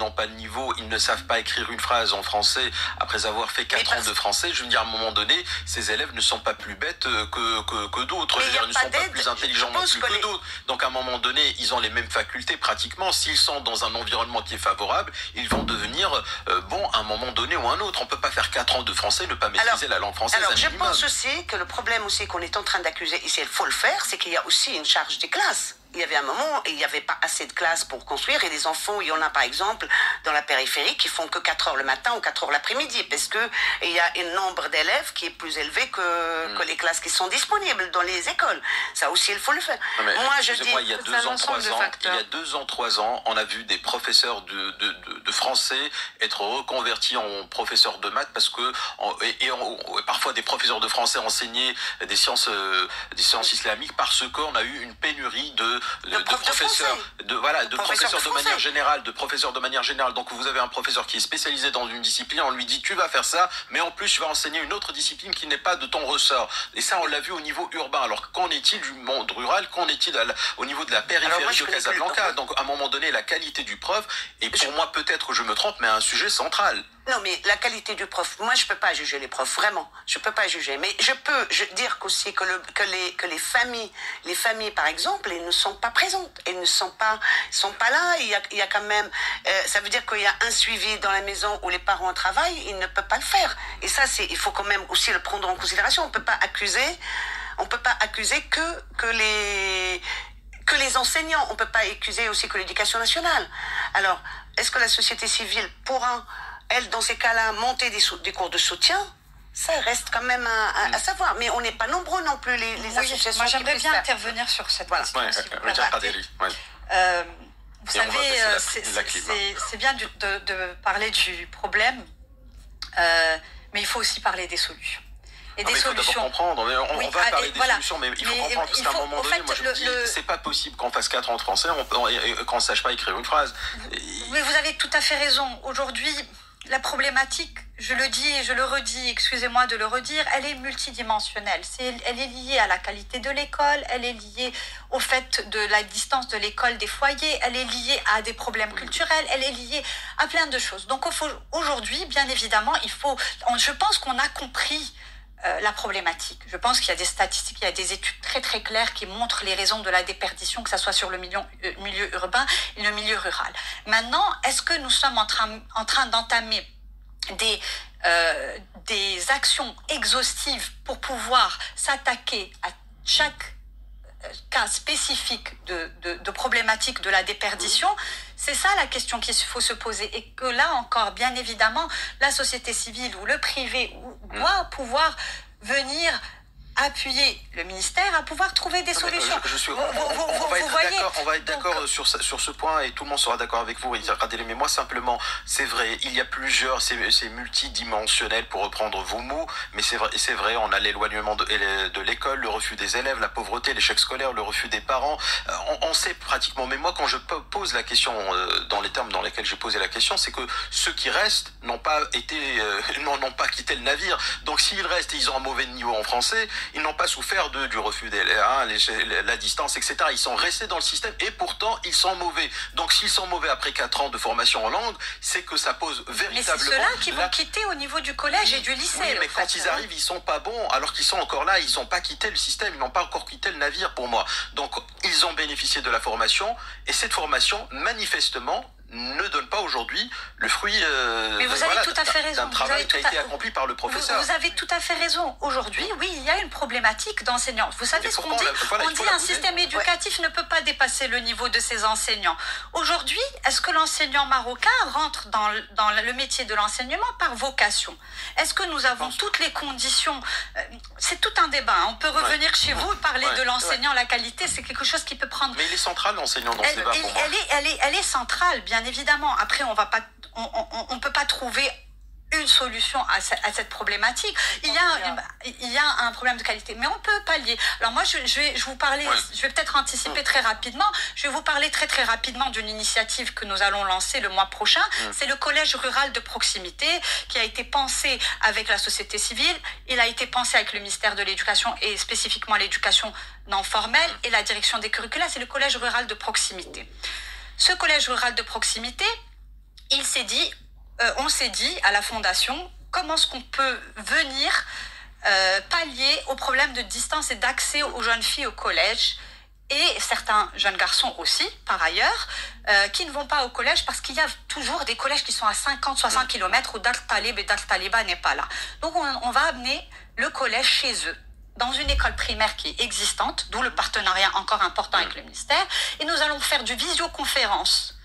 ne savent pas écrire une phrase en français après avoir fait 4 ans de français. Je veux dire, à un moment donné, ces élèves ne sont pas plus bêtes que d'autres. Ils ne sont pas plus intelligents non plus que d'autres. Donc, à un moment donné, ils ont les mêmes facultés pratiquement. S'ils sont dans un environnement qui est favorable, ils vont devenir bons à un moment donné ou un autre. On ne peut pas faire 4 ans de français, ne pas maîtriser la langue française. Alors, je pense aussi que le problème aussi qu'on est en train d'accuser ici, il faut le faire, c'est qu'il y a aussi une charge des classes. Il y avait un moment, il n'y avait pas assez de classes pour construire, et des enfants, il y en a par exemple dans la périphérie qui font que 4 heures le matin ou 4 heures l'après-midi, parce que il y a un nombre d'élèves qui est plus élevé que les classes qui sont disponibles dans les écoles. Ça aussi, il faut le faire. Moi, je dis, il y a 2 ans, 3 ans, on a vu des professeurs de français être reconvertis en professeurs de maths, parce que parfois des professeurs de français enseignaient des sciences islamiques, parce qu'on a eu une pénurie de professeurs, de professeurs de manière générale, Donc vous avez un professeur qui est spécialisé dans une discipline, on lui dit tu vas faire ça, mais en plus tu vas enseigner une autre discipline qui n'est pas de ton ressort. Et ça, on l'a vu au niveau urbain. Alors qu'en est-il du monde rural? Qu'en est-il au niveau de la périphérie de Casablanca? Donc à un moment donné, la qualité du prof, et pour moi peut-être je me trompe, mais un sujet central. Non, mais la qualité du prof, moi je peux pas juger les profs, vraiment, je peux pas juger. Mais je peux dire qu'aussi que les familles par exemple, elles ne sont pas présentes, elles ne sont pas là. Il y a quand même, ça veut dire qu'il y a un suivi dans la maison où les parents travaillent, ils ne peuvent pas le faire. Et ça, il faut quand même aussi le prendre en considération. On peut pas accuser que les enseignants, on peut pas accuser aussi que l'éducation nationale. Alors, est-ce que la société civile pourra, elle, dans ces cas-là, monter des cours de soutien? Ça reste quand même à savoir. Mais on n'est pas nombreux non plus, les associations. Moi, j'aimerais bien intervenir sur cette question. Vous savez, c'est bien de parler du problème, mais il faut aussi parler des solutions. Et des solutions. Il faut comprendre. On va parler des solutions, mais il faut comprendre parce qu'à un moment donné, moi je me dis, c'est pas possible qu'on fasse 4 ans de français, qu'on ne sache pas écrire une phrase. Mais vous avez tout à fait raison. Aujourd'hui, la problématique, je le dis et je le redis, excusez-moi de le redire, elle est multidimensionnelle. Elle est liée à la qualité de l'école, elle est liée au fait de la distance de l'école des foyers, elle est liée à des problèmes culturels, elle est liée à plein de choses. Donc aujourd'hui, bien évidemment, je pense qu'on a compris la problématique. Je pense qu'il y a des statistiques, il y a des études très très claires qui montrent les raisons de la déperdition, que ce soit sur le milieu urbain et le milieu rural. Maintenant, est-ce que nous sommes en train d'entamer des actions exhaustives pour pouvoir s'attaquer à chaque cas spécifique de problématique de la déperdition? C'est ça la question qu'il faut se poser, et que là encore, bien évidemment, la société civile ou le privé doit pouvoir venir appuyer le ministère à pouvoir trouver des solutions. On va être d'accord sur ce point, et tout le monde sera d'accord avec vous. Mais moi simplement, c'est vrai, il y a plusieurs, c'est multidimensionnel pour reprendre vos mots, mais c'est vrai, on a l'éloignement de l'école, le refus des élèves, la pauvreté, l'échec scolaire, le refus des parents. On sait pratiquement, mais moi quand je pose la question dans les termes dans lesquels j'ai posé la question, c'est que ceux qui restent n'ont pas quitté le navire. Donc s'ils restent et ils ont un mauvais niveau en français, ils n'ont pas souffert du refus la distance, etc. Ils sont restés dans le système et pourtant ils sont mauvais. Donc s'ils sont mauvais après 4 ans de formation en langue, c'est que ça pose véritablement... Mais c'est ceux-là qui vont quitter au niveau du collège et du lycée. Oui, mais quand ils arrivent, ils sont pas bons, alors qu'ils sont encore là, ils n'ont pas quitté le système, ils n'ont pas encore quitté le navire pour moi. Donc ils ont bénéficié de la formation, et cette formation, manifestement, ne donne pas aujourd'hui le fruit d'un travail qui a été accompli par le professeur. Vous avez tout à fait raison. Aujourd'hui, oui, il y a une problématique d'enseignants. Vous savez ce qu'on dit? On dit un système éducatif ne peut pas dépasser le niveau de ses enseignants. Aujourd'hui, est-ce que l'enseignant marocain rentre dans le métier de l'enseignement par vocation? Est-ce que nous avons toutes les conditions? C'est tout un débat. On peut revenir chez vous et parler de l'enseignant, la qualité, c'est quelque chose qui peut prendre... Mais il est central, l'enseignant, dans ce débat, pour moi. Elle est centrale, bien évidemment. Après, on peut pas trouver une solution à cette problématique. Il y a un problème de qualité, mais on peut pallier. Alors moi, je vais vous parler, je vais peut-être anticiper très rapidement. Je vais vous parler très très rapidement d'une initiative que nous allons lancer le mois prochain. C'est le collège rural de proximité qui a été pensé avec la société civile. Il a été pensé avec le ministère de l'Éducation et spécifiquement l'éducation non formelle et la direction des curricula. C'est le collège rural de proximité. Ce collège rural de proximité, on s'est dit à la fondation, comment est-ce qu'on peut venir pallier au problème de distance et d'accès aux jeunes filles au collège, et certains jeunes garçons aussi, par ailleurs, qui ne vont pas au collège parce qu'il y a toujours des collèges qui sont à 50-60 km où Dar Talib et Dar Taliba n'est pas là. Donc on va amener le collège chez eux, dans une école primaire qui est existante, d'où le partenariat encore important avec le ministère, et nous allons faire du visioconférence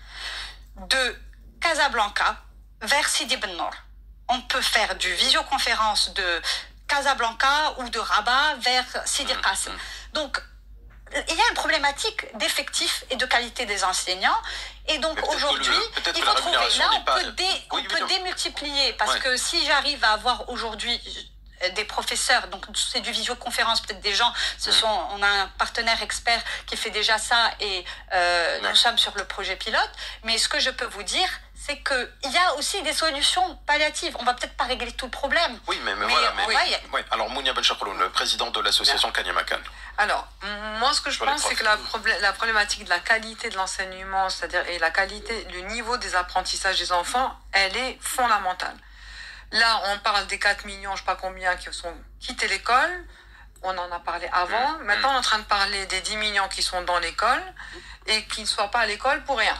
de Casablanca vers Sidi Ben Nour. On peut faire du visioconférence de Casablanca ou de Rabat vers Sidi Qasim. Donc, il y a une problématique d'effectifs et de qualité des enseignants. Et donc aujourd'hui, il faut trouver. Là, on peut démultiplier, parce que si j'arrive à avoir aujourd'hui... des professeurs, donc c'est du visioconférence, peut-être des gens, on a un partenaire expert qui fait déjà ça et nous sommes sur le projet pilote. Mais ce que je peux vous dire, c'est qu'il y a aussi des solutions palliatives. On va peut-être pas régler tout le problème. Oui, mais voilà. Oui. Alors, Mounia Benchakholoun, le président de l'association Kanyamakan. Alors, moi, ce que je pense, c'est que la problématique de la qualité de l'enseignement, c'est-à-dire et la qualité, le niveau des apprentissages des enfants, elle est fondamentale. Là, on parle des 4 millions, je ne sais pas combien, qui sont quittés l'école. On en a parlé avant. Maintenant, on est en train de parler des 10 millions qui sont dans l'école et qui ne soient pas à l'école pour rien.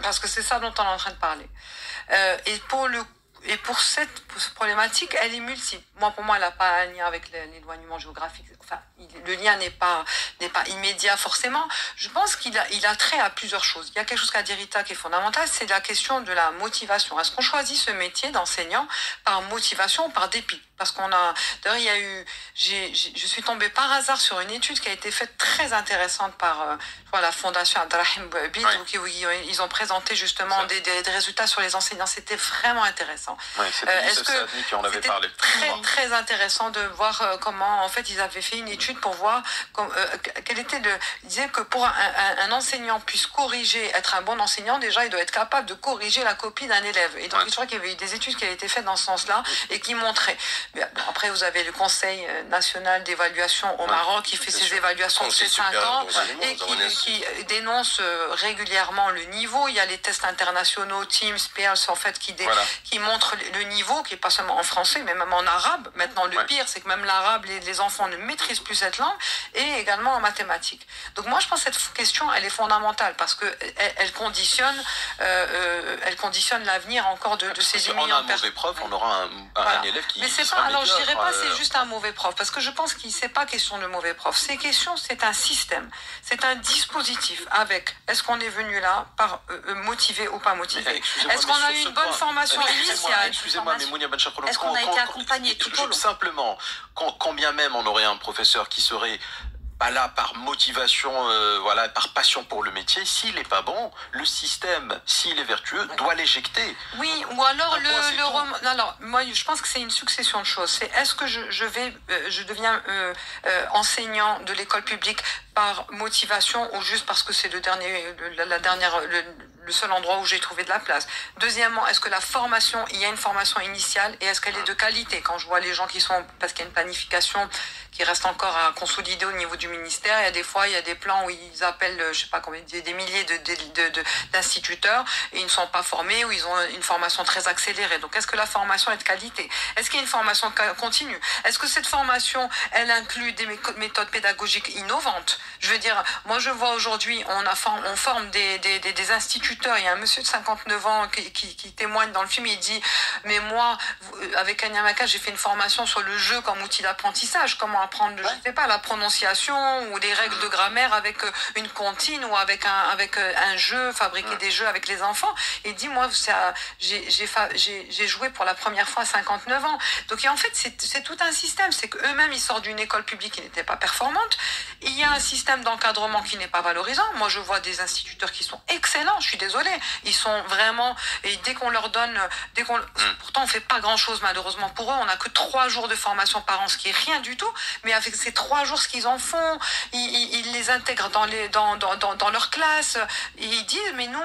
Parce que c'est ça dont on est en train de parler. Pour cette problématique, elle est multiple. Pour moi, elle n'a pas un lien avec l'éloignement géographique. Enfin, le lien n'est pas immédiat forcément. Je pense qu'il a trait à plusieurs choses. Il y a quelque chose qu'a dit Rita qui est fondamental, c'est la question de la motivation. Est-ce qu'on choisit ce métier d'enseignant par motivation ou par dépit? Parce d'ailleurs, il y a eu, je suis tombée par hasard sur une étude qui a été faite très intéressante par la fondation Abdelrahim Bouhabid, où ils ont présenté justement des résultats sur les enseignants. C'était vraiment intéressant. Ouais, c'était qui en avait parlé. Très, très intéressant de voir comment, en fait, ils avaient fait une étude pour voir quel était ils disaient que pour un enseignant puisse corriger, être un bon enseignant, déjà, il doit être capable de corriger la copie d'un élève. Et donc, je crois qu'il y avait eu des études qui avaient été faites dans ce sens-là et qui montraient. Après, vous avez le Conseil national d'évaluation au Maroc qui fait ses évaluations tous les 5 ans et qui dénonce régulièrement le niveau. Il y a les tests internationaux, Teams, Pearls, en fait, qui montrent le niveau, qui est pas seulement en français, mais même en arabe. Maintenant, le pire, c'est que même l'arabe, les enfants ne maîtrisent plus cette langue, et également en mathématiques. Donc moi, je pense que cette question, elle est fondamentale parce que elle conditionne l'avenir encore de ces 10 millions de personnes. On a un mauvais prof, on aura un élève qui. Mais c'est pas. Alors, je dirais pas c'est juste un mauvais prof, parce que je pense que c'est pas question de mauvais prof. C'est un système, c'est un dispositif. Avec, est-ce qu'on est venu là par motivé ou pas motivé? Est-ce qu'on a eu une bonne formation initiale? Excusez-moi, mais Mounia Benchakholoun, est-ce qu'on a été accompagné tout au long? Simplement, quand bien même on aurait un professeur qui serait pas là par motivation, par passion pour le métier, s'il est pas bon, le système, s'il est vertueux, doit l'éjecter. Oui, ou alors alors moi je pense que c'est une succession de choses. C'est est-ce que je deviens enseignant de l'école publique par motivation ou juste parce que c'est le seul endroit où j'ai trouvé de la place. Deuxièmement, est-ce que il y a une formation initiale et est-ce qu'elle est de qualité? Quand je vois les gens parce qu'il y a une planification qui reste encore à consolider au niveau du ministère, il y a des plans où ils appellent, je sais pas combien, des milliers d'instituteurs et ils ne sont pas formés ou ils ont une formation très accélérée. Donc, est-ce que la formation est de qualité? Est-ce qu'il y a une formation continue? Est-ce que cette formation, elle inclut des méthodes pédagogiques innovantes? Je veux dire, moi, je vois aujourd'hui, on forme des instituteurs. Il y a un monsieur de 59 ans qui témoigne dans le film. Il dit, mais moi, avec Kanyamakan, j'ai fait une formation sur le jeu comme outil d'apprentissage. Comment apprendre, je sais pas, la prononciation ou les règles de grammaire avec une comptine ou avec un jeu, fabriquer des jeux avec les enfants. Il dit, moi, j'ai joué pour la première fois à 59 ans. Donc, en fait, c'est tout un système. C'est qu'eux-mêmes, ils sortent d'une école publique qui n'était pas performante. Il y a un système d'encadrement qui n'est pas valorisant. Moi, je vois des instituteurs qui sont excellents. Je suis désolée. Ils sont vraiment, et dès qu'on leur donne, pourtant on fait pas grand chose malheureusement pour eux. On n'a que 3 jours de formation par an, ce qui est rien du tout. Mais avec ces 3 jours, ce qu'ils en font, ils les intègrent dans leur classe. Et ils disent, mais nous,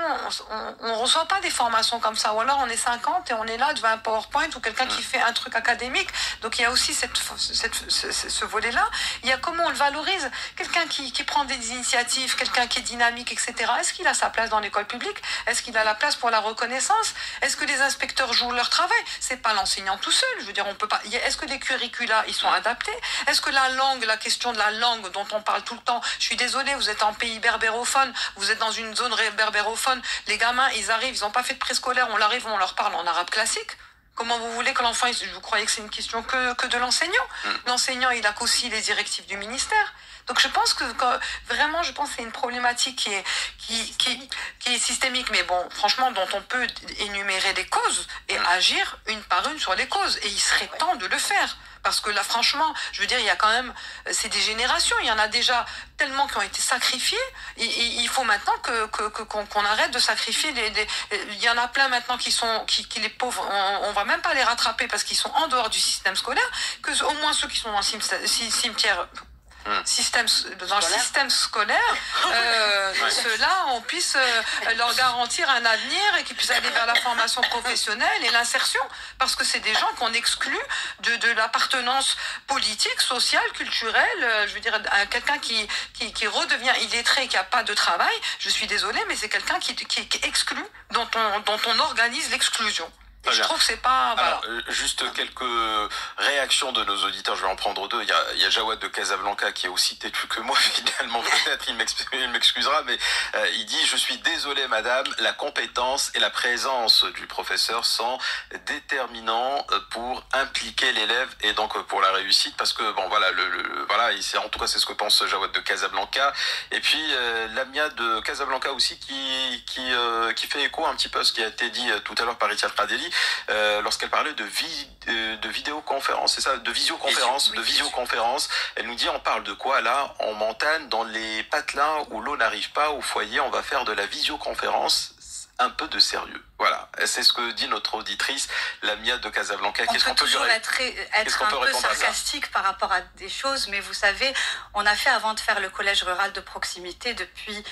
on reçoit pas des formations comme ça. Ou alors on est 50 et on est là devant un PowerPoint ou quelqu'un qui fait un truc académique. Donc il y a aussi ce volet-là. Il y a comment on le valorise. Quelqu'un qui prend des initiatives, quelqu'un qui est dynamique, etc. Est-ce qu'il a sa place dans l'école publique? Est-ce qu'il a la place pour la reconnaissance? Est-ce que les inspecteurs jouent leur travail? C'est pas l'enseignant tout seul. Je veux dire, on peut pas. Est-ce que les curricula, ils sont adaptés? Est-ce que la question de la langue dont on parle tout le temps, je suis désolée, vous êtes en pays berbérophone, vous êtes dans une zone berbérophone, les gamins, ils arrivent, ils n'ont pas fait de préscolaire, on leur parle en arabe classique. Comment vous voulez que l'enfant, vous croyez que c'est une question que de l'enseignant? L'enseignant, il a qu'aussi les directives du ministère. Donc je pense que c'est une problématique qui est systémique, mais bon, franchement, dont on peut énumérer des causes et agir une par une sur les causes. Et il serait temps de le faire. Parce que là, franchement, je veux dire, il y a quand même, c'est des générations. Il y en a déjà tellement qui ont été sacrifiés. Il faut maintenant qu'on arrête de sacrifier il y en a plein maintenant qui les pauvres, on va même même pas les rattraper parce qu'ils sont en dehors du système scolaire, que au moins ceux qui sont dans le cimetière, dans le système scolaire, ceux-là, on puisse leur garantir un avenir et qu'ils puissent aller vers la formation professionnelle et l'insertion, parce que c'est des gens qu'on exclut de l'appartenance politique, sociale, culturelle. Je veux dire, quelqu'un qui redevient illettré et qui n'a pas de travail, je suis désolée, mais c'est quelqu'un qui est exclu, dont on organise l'exclusion. Je trouve que c'est pas... Voilà. Alors, juste quelques réactions de nos auditeurs, je vais en prendre deux. Il y a Jawad de Casablanca qui est aussi têtu que moi, finalement, peut-être, il m'excusera, mais il dit « Je suis désolé, madame, la compétence et la présence du professeur sont déterminants pour impliquer l'élève et donc pour la réussite, parce que, bon, voilà, voilà, en tout cas, c'est ce que pense Jawad de Casablanca. Et puis, Lamia de Casablanca aussi, qui fait écho un petit peu à ce qui a été dit tout à l'heure par Richard Pradeli, lorsqu'elle parlait de vidéoconférence, c'est ça, de visioconférence. Elle nous dit, on parle de quoi là? En montagne, dans les patelins où l'eau n'arrive pas au foyer, on va faire de la visioconférence. Un peu de sérieux. Voilà. C'est ce que dit notre auditrice, Lamia de Casablanca. Qu'est-ce qu'on peut toujours être un peu sarcastique par rapport à des choses, mais vous savez, on a fait, avant de faire le collège rural de proximité, depuis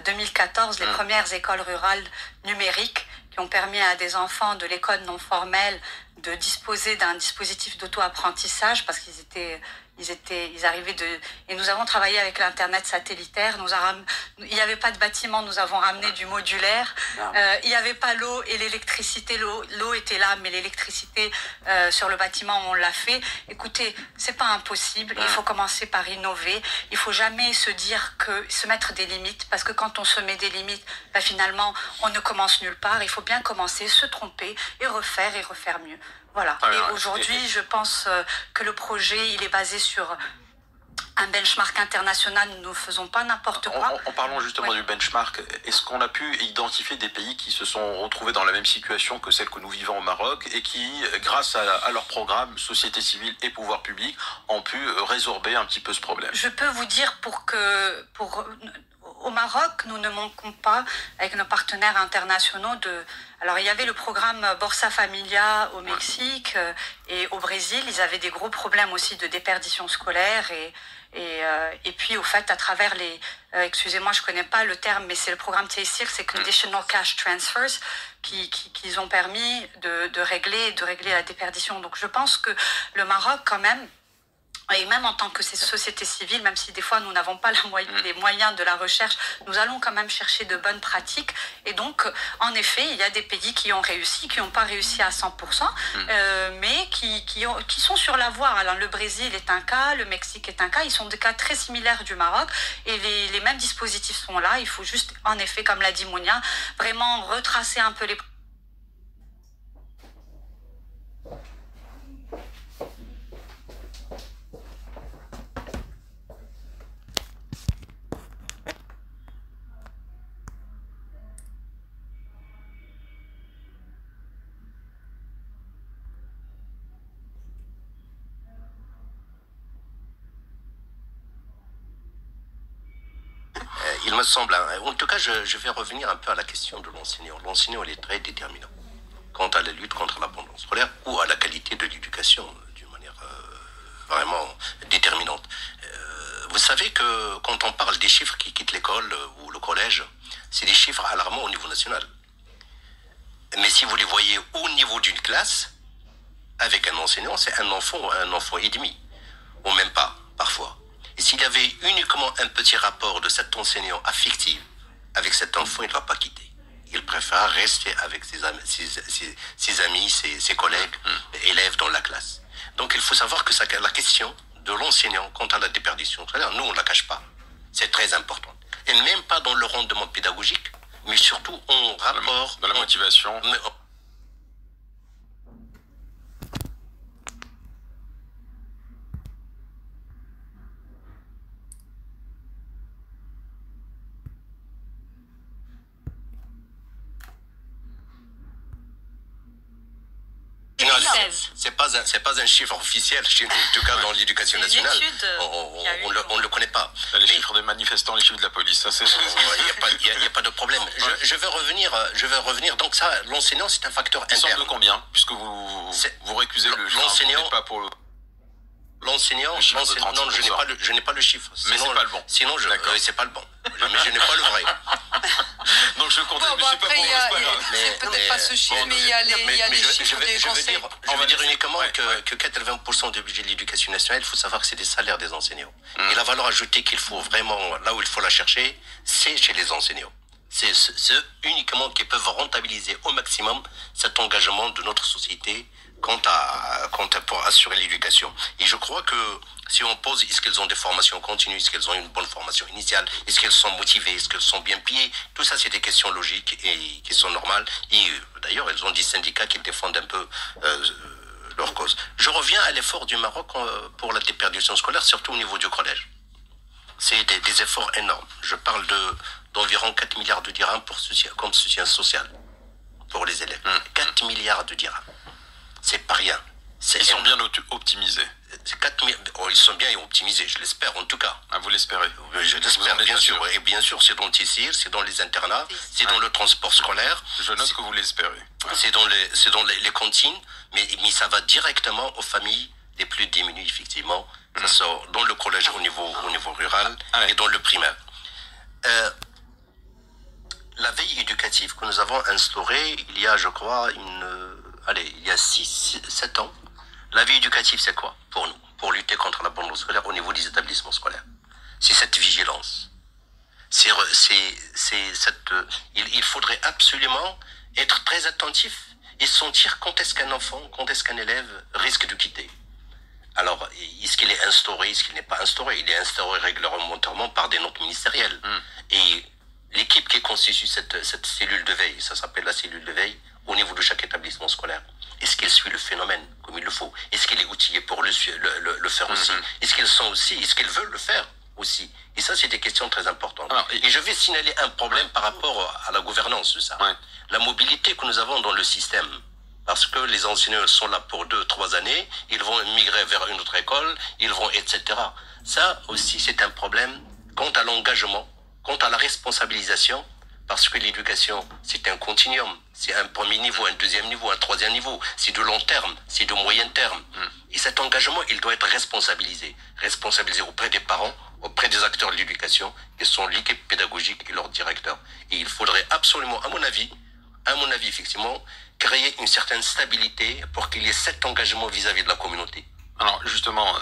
2014, les premières écoles rurales numériques qui ont permis à des enfants de l'école non formelle de disposer d'un dispositif d'auto-apprentissage parce ils arrivaient et nous avons travaillé avec l'internet satellitaire. Il n'y avait pas de bâtiment, nous avons ramené du modulaire. Il n'y avait pas l'eau et l'électricité. L'eau était là, mais l'électricité sur le bâtiment, on l'a fait. Écoutez, c'est pas impossible. Il faut commencer par innover. Il faut jamais se mettre des limites, parce que quand on se met des limites, finalement, on ne commence nulle part. Il faut bien commencer, se tromper et refaire mieux. Voilà. Et aujourd'hui, je pense que le projet, il est basé sur un benchmark international. Nous ne faisons pas n'importe quoi. En parlant justement du benchmark, est-ce qu'on a pu identifier des pays qui se sont retrouvés dans la même situation que celle que nous vivons au Maroc et qui, grâce à leur programme, société civile et pouvoir public, ont pu résorber un petit peu ce problème? Je peux vous dire au Maroc, nous ne manquons pas, avec nos partenaires internationaux, alors il y avait le programme Borsa Familia au Mexique et au Brésil. Ils avaient des gros problèmes aussi de déperdition scolaire et puis au fait, à travers excusez-moi, je connais pas le terme, mais c'est le programme TASIR, c'est Conditional Cash Transfers, qui ont permis de régler la déperdition. Donc je pense que le Maroc, quand même, et même en tant que société civile, même si des fois nous n'avons pas les moyens de la recherche, nous allons quand même chercher de bonnes pratiques. Et donc, en effet, il y a des pays qui ont réussi, qui n'ont pas réussi à 100%, mais qui sont sur la voie. Alors, le Brésil est un cas, le Mexique est un cas. Ils sont des cas très similaires du Maroc. Et les mêmes dispositifs sont là. Il faut juste, en effet, comme l'a dit Mounia, vraiment retracer un peu les... Il me semble, en tout cas, je vais revenir un peu à la question de l'enseignant. L'enseignant, il est très déterminant quant à la lutte contre l'abandon scolaire ou à la qualité de l'éducation d'une manière vraiment déterminante. Vous savez que quand on parle des chiffres qui quittent l'école ou le collège, c'est des chiffres alarmants au niveau national. Mais si vous les voyez au niveau d'une classe, avec un enseignant, c'est un enfant et demi, ou même pas, parfois. Et s'il y avait uniquement un petit rapport de cet enseignant affectif avec cet enfant, il ne va pas quitter. Il préfère rester avec ses amis, ses collègues, élèves dans la classe. Donc il faut savoir que la question de l'enseignant quant à la déperdition scolaire, nous on ne la cache pas. C'est très important. Et même pas dans le rendement pédagogique, mais surtout en rapport... Dans la motivation. c'est pas un chiffre officiel chez nous, en tout cas dans l'éducation nationale. On ne le connaît pas. Les chiffres des manifestants, les chiffres de la police, ça c'est... Il n'y a pas de problème. Je vais revenir. Donc ça, l'enseignant, c'est un facteur interne. Il semble combien, puisque vous récusez l'enseignant. Pas pour l'enseignant, non, je n'ai pas le chiffre. Mais c'est pas le bon. Sinon, c'est pas le bon. Mais je n'ai pas le vrai. Donc je compte. Après, c'est peut-être pas ce chiffre, mais il y a les chiffres des conseils. Je veux dire uniquement que 80% du budget de l'éducation nationale, il faut savoir que c'est des salaires des enseignants. Et la valeur ajoutée qu'il faut vraiment, là où il faut la chercher, c'est chez les enseignants. C'est ceux uniquement qui peuvent rentabiliser au maximum cet engagement de notre société pour assurer l'éducation. Et je crois que si on pose, est-ce qu'elles ont des formations continues, est-ce qu'elles ont une bonne formation initiale, est-ce qu'elles sont motivées, est-ce qu'elles sont bien payées, tout ça c'est des questions logiques et qui sont normales. Et d'ailleurs, elles ont des syndicats qui défendent un peu leur cause. Je reviens à l'effort du Maroc pour la déperdition scolaire, surtout au niveau du collège. C'est des efforts énormes. Je parle d'environ 4 milliards de dirhams comme soutien social pour les élèves. 4 milliards de dirhams. C'est pas rien. Ils sont bien optimisés. Ils sont bien optimisés, je l'espère en tout cas. Ah, vous l'espérez? Je l'espère, bien sûr. Et bien sûr, c'est dans le TICIR, c'est dans les internats, c'est dans le transport scolaire. Je note que vous l'espérez. C'est dans les cantines, mais ça va directement aux familles les plus démunies, effectivement. Ça sort dans le collège au niveau rural et dans le primaire. La veille éducative que nous avons instaurée il y a, je crois, il y a 6-7 ans. La vie éducative, c'est quoi pour nous? Pour lutter contre l'abandon scolaire au niveau des établissements scolaires. C'est cette vigilance. Il faudrait absolument être très attentif et sentir quand est-ce qu'un enfant, quand est-ce qu'un élève risque de quitter. Alors, est-ce qu'il est instauré, est-ce qu'il n'est pas instauré? Il est instauré réglementairement par des notes ministérielles. Et l'équipe qui constitue cette cellule de veille, ça s'appelle la cellule de veille, au niveau de chaque établissement scolaire. Est-ce qu'elle suit le phénomène comme il le faut? Est-ce qu'elle est outillée pour le faire aussi? Est-ce qu'elles veulent le faire aussi? Et ça, c'est des questions très importantes. Alors, et je vais signaler un problème par rapport à la gouvernance de ça. La mobilité que nous avons dans le système. Parce que les enseignants sont là pour 2-3 années, ils vont migrer vers une autre école, etc. Ça aussi, c'est un problème quant à l'engagement, quant à la responsabilisation, parce que l'éducation, c'est un continuum. C'est un premier niveau, un deuxième niveau, un troisième niveau. C'est de long terme, c'est de moyen terme. Et cet engagement, il doit être responsabilisé. Responsabilisé auprès des parents, auprès des acteurs de l'éducation, qui sont l'équipe pédagogique et leur directeur. Et il faudrait absolument, à mon avis, effectivement, créer une certaine stabilité pour qu'il y ait cet engagement vis-à-vis de la communauté. Alors, justement,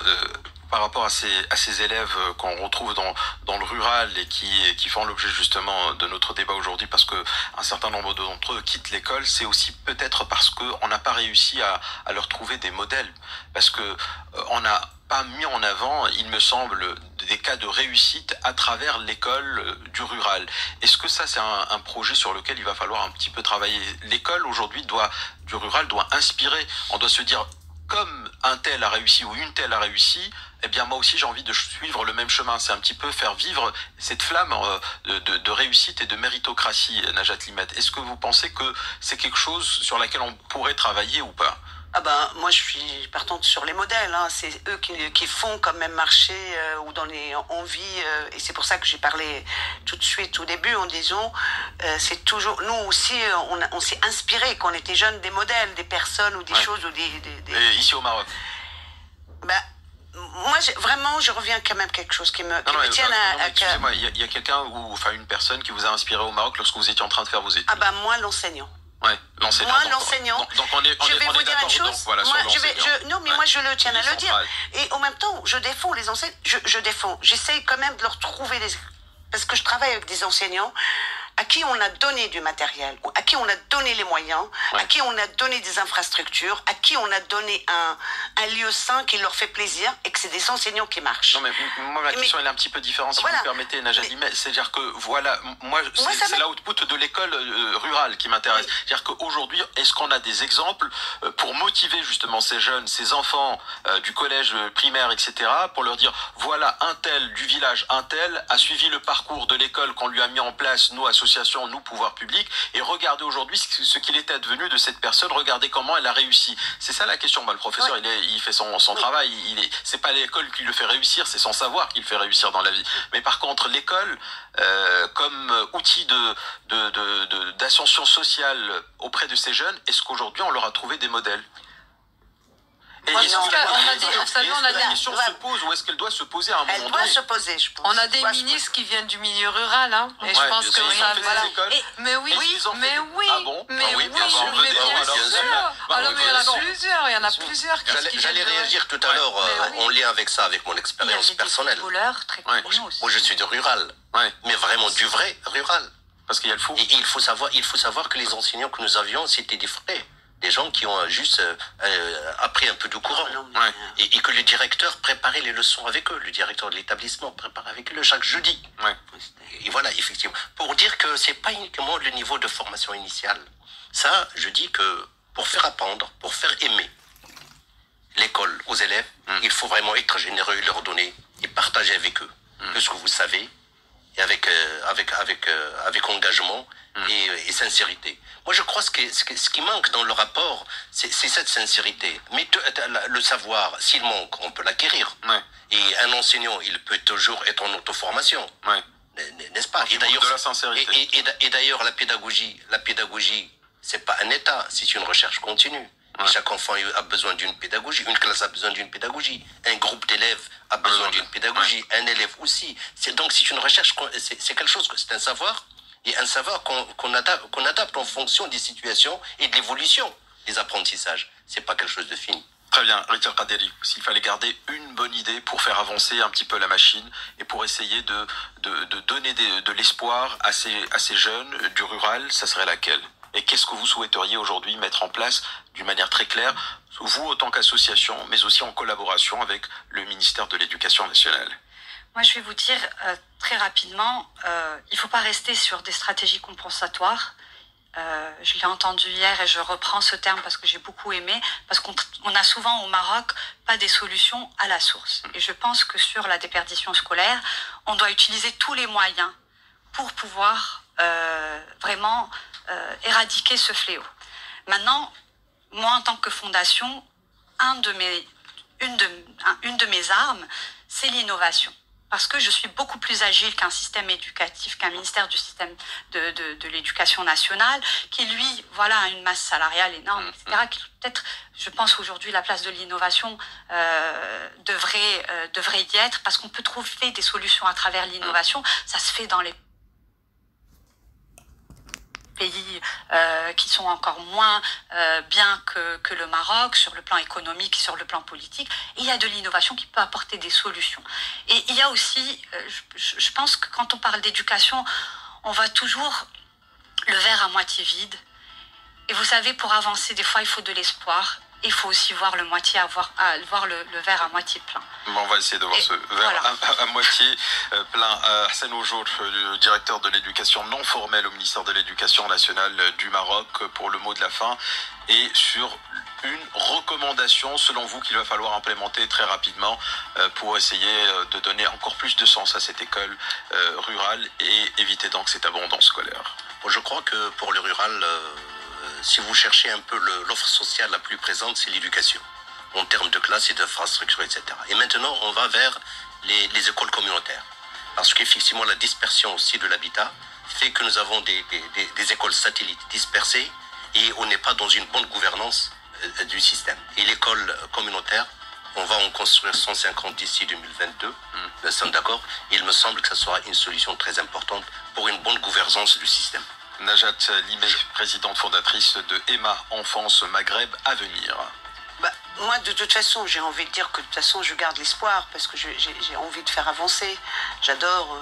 par rapport à ces élèves qu'on retrouve dans le rural et qui font l'objet justement de notre débat aujourd'hui, parce que un certain nombre d'entre eux quittent l'école, c'est aussi peut-être parce qu'on n'a pas réussi à leur trouver des modèles, parce que on n'a pas mis en avant, il me semble, des cas de réussite à travers l'école du rural. Est-ce que ça, c'est un projet sur lequel il va falloir un petit peu travailler? L'école aujourd'hui du rural doit inspirer. On doit se dire, comme un tel a réussi ou une telle a réussi, eh bien moi aussi j'ai envie de suivre le même chemin. C'est un petit peu faire vivre cette flamme de réussite et de méritocratie, Najat Limet. Est-ce que vous pensez que c'est quelque chose sur laquelle on pourrait travailler ou pas? Ah ben, moi je suis partante sur les modèles, hein. C'est eux qui font quand même marcher ou dans les envies, et c'est pour ça que j'ai parlé tout de suite au début en disant c'est toujours, nous aussi on s'est inspiré quand on était jeunes des modèles, des personnes ou des choses ou des... Et ici au Maroc? Ben, moi vraiment je reviens quand même quelque chose qui me tient à cœur. Excusez-moi, il y a quelqu'un une personne qui vous a inspiré au Maroc lorsque vous étiez en train de faire vos études? Ah ben moi l'enseignant. Ouais, l'enseignant. Moi, l'enseignant. Donc on est je vais vous dire une chose. Donc, voilà, moi, moi, je le tiens à le dire. Et en même temps, je défends les enseignants. Je défends. J'essaye quand même de leur trouver des... Parce que je travaille avec des enseignants à qui on a donné du matériel, à qui on a donné les moyens, à qui on a donné des infrastructures, à qui on a donné un lieu sain qui leur fait plaisir et que c'est des enseignants qui marchent. Non mais moi ma question elle est un petit peu différente si vous me permettez, Najat Limet. C'est-à-dire que voilà, moi c'est l'output de l'école rurale qui m'intéresse. C'est-à-dire qu'aujourd'hui, est-ce qu'on a des exemples pour motiver justement ces jeunes, ces enfants du collège primaire, etc., pour leur dire voilà un tel du village, un tel a suivi le parcours de l'école qu'on lui a mis en place, nous, associations associations, nous, pouvoirs publics, et regardez aujourd'hui ce qu'il est advenu de cette personne, regardez comment elle a réussi. C'est ça la question. Le professeur, il fait son travail, c'est pas l'école qui le fait réussir, c'est son savoir qui le fait réussir dans la vie. Mais par contre, l'école, comme outil d'ascension sociale auprès de ces jeunes, est-ce qu'aujourd'hui on leur a trouvé des modèles? Et Moi, est-ce non, que la on a dit, vous savez, on a la dit, question se pose ou est-ce qu'elle doit se poser à un moment Elle doit donné? se poser, je pense. on a des ministres qui viennent du milieu rural, hein, et je Ouais, pense bien que sûr, ils ont fait voilà. des écoles. Mais oui, Est-ce qu'ils ont fait mais des- oui, Ah bon? mais Ah oui, oui, bien sûr, mais bien alors, sûr. bah, Alors, mais il y en a raison. plusieurs, il y en a plusieurs qui J'allais viennent de- réagir tout à l'heure Mais oui. en lien avec ça, avec mon Il y expérience avait des personnelle. footballeurs très Ouais. connus aussi. Moi, je suis de rural, Ouais, mais vraiment du vrai rural. parce qu'il y a le fou. Et il faut savoir que les enseignants que nous avions, c'était des frais. Des gens qui ont juste appris un peu de courant. Ouais. Et que le directeur préparait les leçons avec eux. Le directeur de l'établissement préparait avec eux chaque jeudi. Ouais. Et voilà, effectivement. Pour dire que c'est pas uniquement le niveau de formation initiale. Ça, je dis que pour faire apprendre, pour faire aimer l'école aux élèves, il faut vraiment être généreux et leur donner et partager avec eux tout ce que vous savez et avec engagement et sincérité. Moi, je crois que ce qui manque dans le rapport, c'est cette sincérité. Mais le savoir, s'il manque, on peut l'acquérir. Ouais. Et un enseignant, il peut toujours être en auto-formation. Ouais. N'est-ce pas? Il manque de la sincérité. Et d'ailleurs, la pédagogie, c'est pas un état, c'est une recherche continue. Ouais. Et chaque enfant a besoin d'une pédagogie, une classe a besoin d'une pédagogie, un groupe d'élèves a besoin d'une pédagogie, un élève aussi. Donc c'est une recherche, c'est quelque chose, c'est un savoir, et un savoir qu'on adapte en fonction des situations et de l'évolution des apprentissages. C'est pas quelque chose de fini. Très bien, Richard Kaderi, s'il fallait garder une bonne idée pour faire avancer un petit peu la machine et pour essayer de donner de l'espoir à ces jeunes du rural, ça serait laquelle? Et qu'est-ce que vous souhaiteriez aujourd'hui mettre en place d'une manière très claire, vous en tant qu'association, mais aussi en collaboration avec le ministère de l'Éducation nationale? Moi, je vais vous dire très rapidement, il ne faut pas rester sur des stratégies compensatoires. Je l'ai entendu hier et je reprends ce terme parce que j'ai beaucoup aimé, parce qu'on a souvent au Maroc pas des solutions à la source. Et je pense que sur la déperdition scolaire, on doit utiliser tous les moyens pour pouvoir vraiment éradiquer ce fléau. Maintenant, moi en tant que fondation, une de mes armes, c'est l'innovation. Parce que je suis beaucoup plus agile qu'un système éducatif, qu'un ministère du système de l'éducation nationale, qui lui, voilà, a une masse salariale énorme, etc. Qui peut-être, je pense aujourd'hui, la place de l'innovation devrait y être, parce qu'on peut trouver des solutions à travers l'innovation. Ça se fait dans les pays qui sont encore moins bien que le Maroc sur le plan économique, sur le plan politique. Et il y a de l'innovation qui peut apporter des solutions. Et il y a aussi, je pense que quand on parle d'éducation, on voit toujours le verre à moitié vide. Et vous savez, pour avancer, des fois, il faut de l'espoir. Il faut aussi voir le verre à moitié plein. Bon, on va essayer de voir ce verre à moitié plein. Hassan Oujour, le directeur de l'éducation non formelle au ministère de l'Éducation nationale du Maroc, pour le mot de la fin. Et sur une recommandation, selon vous, qu'il va falloir implémenter très rapidement pour essayer de donner encore plus de sens à cette école rurale et éviter donc cette abondance scolaire. Bon, je crois que pour le rural, si vous cherchez un peu l'offre sociale la plus présente, c'est l'éducation, en termes de classe et d'infrastructures, etc. Et maintenant, on va vers les écoles communautaires. Parce qu'effectivement, la dispersion aussi de l'habitat fait que nous avons des écoles satellites dispersées et on n'est pas dans une bonne gouvernance du système. Et l'école communautaire, on va en construire 150 d'ici 2022, nous sommes d'accord. Il me semble que ça sera une solution très importante pour une bonne gouvernance du système. Najat Limé, présidente fondatrice de Emma Enfance Maghreb Avenir. Moi, de toute façon, j'ai envie de dire que de toute façon, je garde l'espoir parce que j'ai envie de faire avancer. J'adore,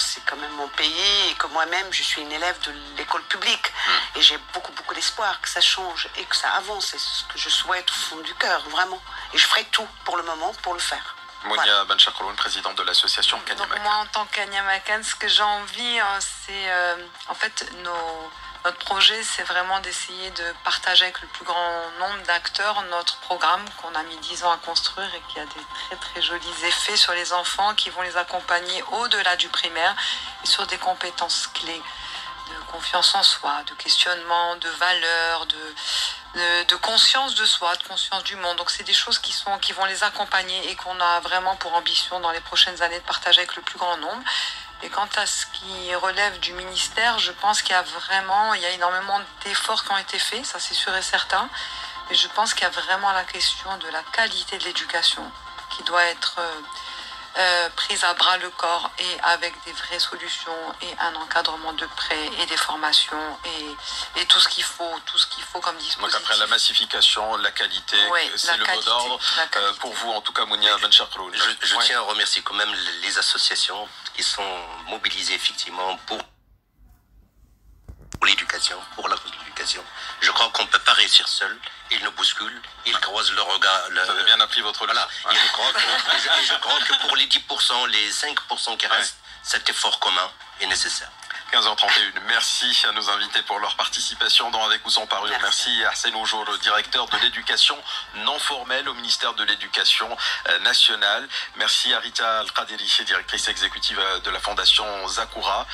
c'est quand même mon pays et que moi-même, je suis une élève de l'école publique. Et j'ai beaucoup d'espoir que ça change et que ça avance. C'est ce que je souhaite au fond du cœur, vraiment. Et je ferai tout pour le moment pour le faire. Monia Benchakroun, présidente de l'association Kanyamakan. Donc moi, en tant qu'Anyamakan, ce que j'ai envie, c'est en fait Notre projet, c'est vraiment d'essayer de partager avec le plus grand nombre d'acteurs notre programme qu'on a mis 10 ans à construire et qui a des très très jolis effets sur les enfants qui vont les accompagner au-delà du primaire et sur des compétences clés de confiance en soi, de questionnement, de valeurs, de conscience de soi, de conscience du monde. Donc c'est des choses qui vont les accompagner et qu'on a vraiment pour ambition dans les prochaines années de partager avec le plus grand nombre. Et quant à ce qui relève du ministère, je pense qu'il y a énormément d'efforts qui ont été faits, ça c'est sûr et certain. Et je pense qu'il y a vraiment la question de la qualité de l'éducation qui doit être prise à bras le corps et avec des vraies solutions et un encadrement de près et des formations et tout ce qu'il faut comme dispositif. Donc après la massification, la qualité, c'est le mot d'ordre. Pour vous, en tout cas, Mounia Ben Chakhroun. Je tiens à remercier quand même les associations qui sont mobilisées effectivement pour l'éducation, pour la éducation. Je crois qu'on ne peut pas réussir seul. Ils nous bousculent, ils croisent le regard. Vous avez bien appris votre leçon. Voilà. Et je crois que pour les 10%, les 5% qui restent, cet effort commun est nécessaire. 15h31. Merci à nos invités pour leur participation dans Avec ou sans parure. Merci à Arsène Oujour, le directeur de l'éducation non formelle au ministère de l'Éducation nationale. Merci à Rita Al-Qadiri, directrice exécutive de la fondation Zakura.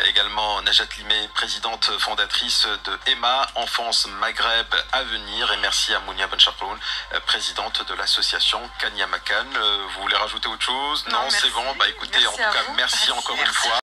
Également Najat Limé, présidente fondatrice de EMA, Enfance Maghreb Avenir. Et merci à Mounia Ben Chakhroun, présidente de l'association Kanyamakan. Vous voulez rajouter autre chose? Non, c'est bon. Écoutez, merci en tout cas, merci encore une fois.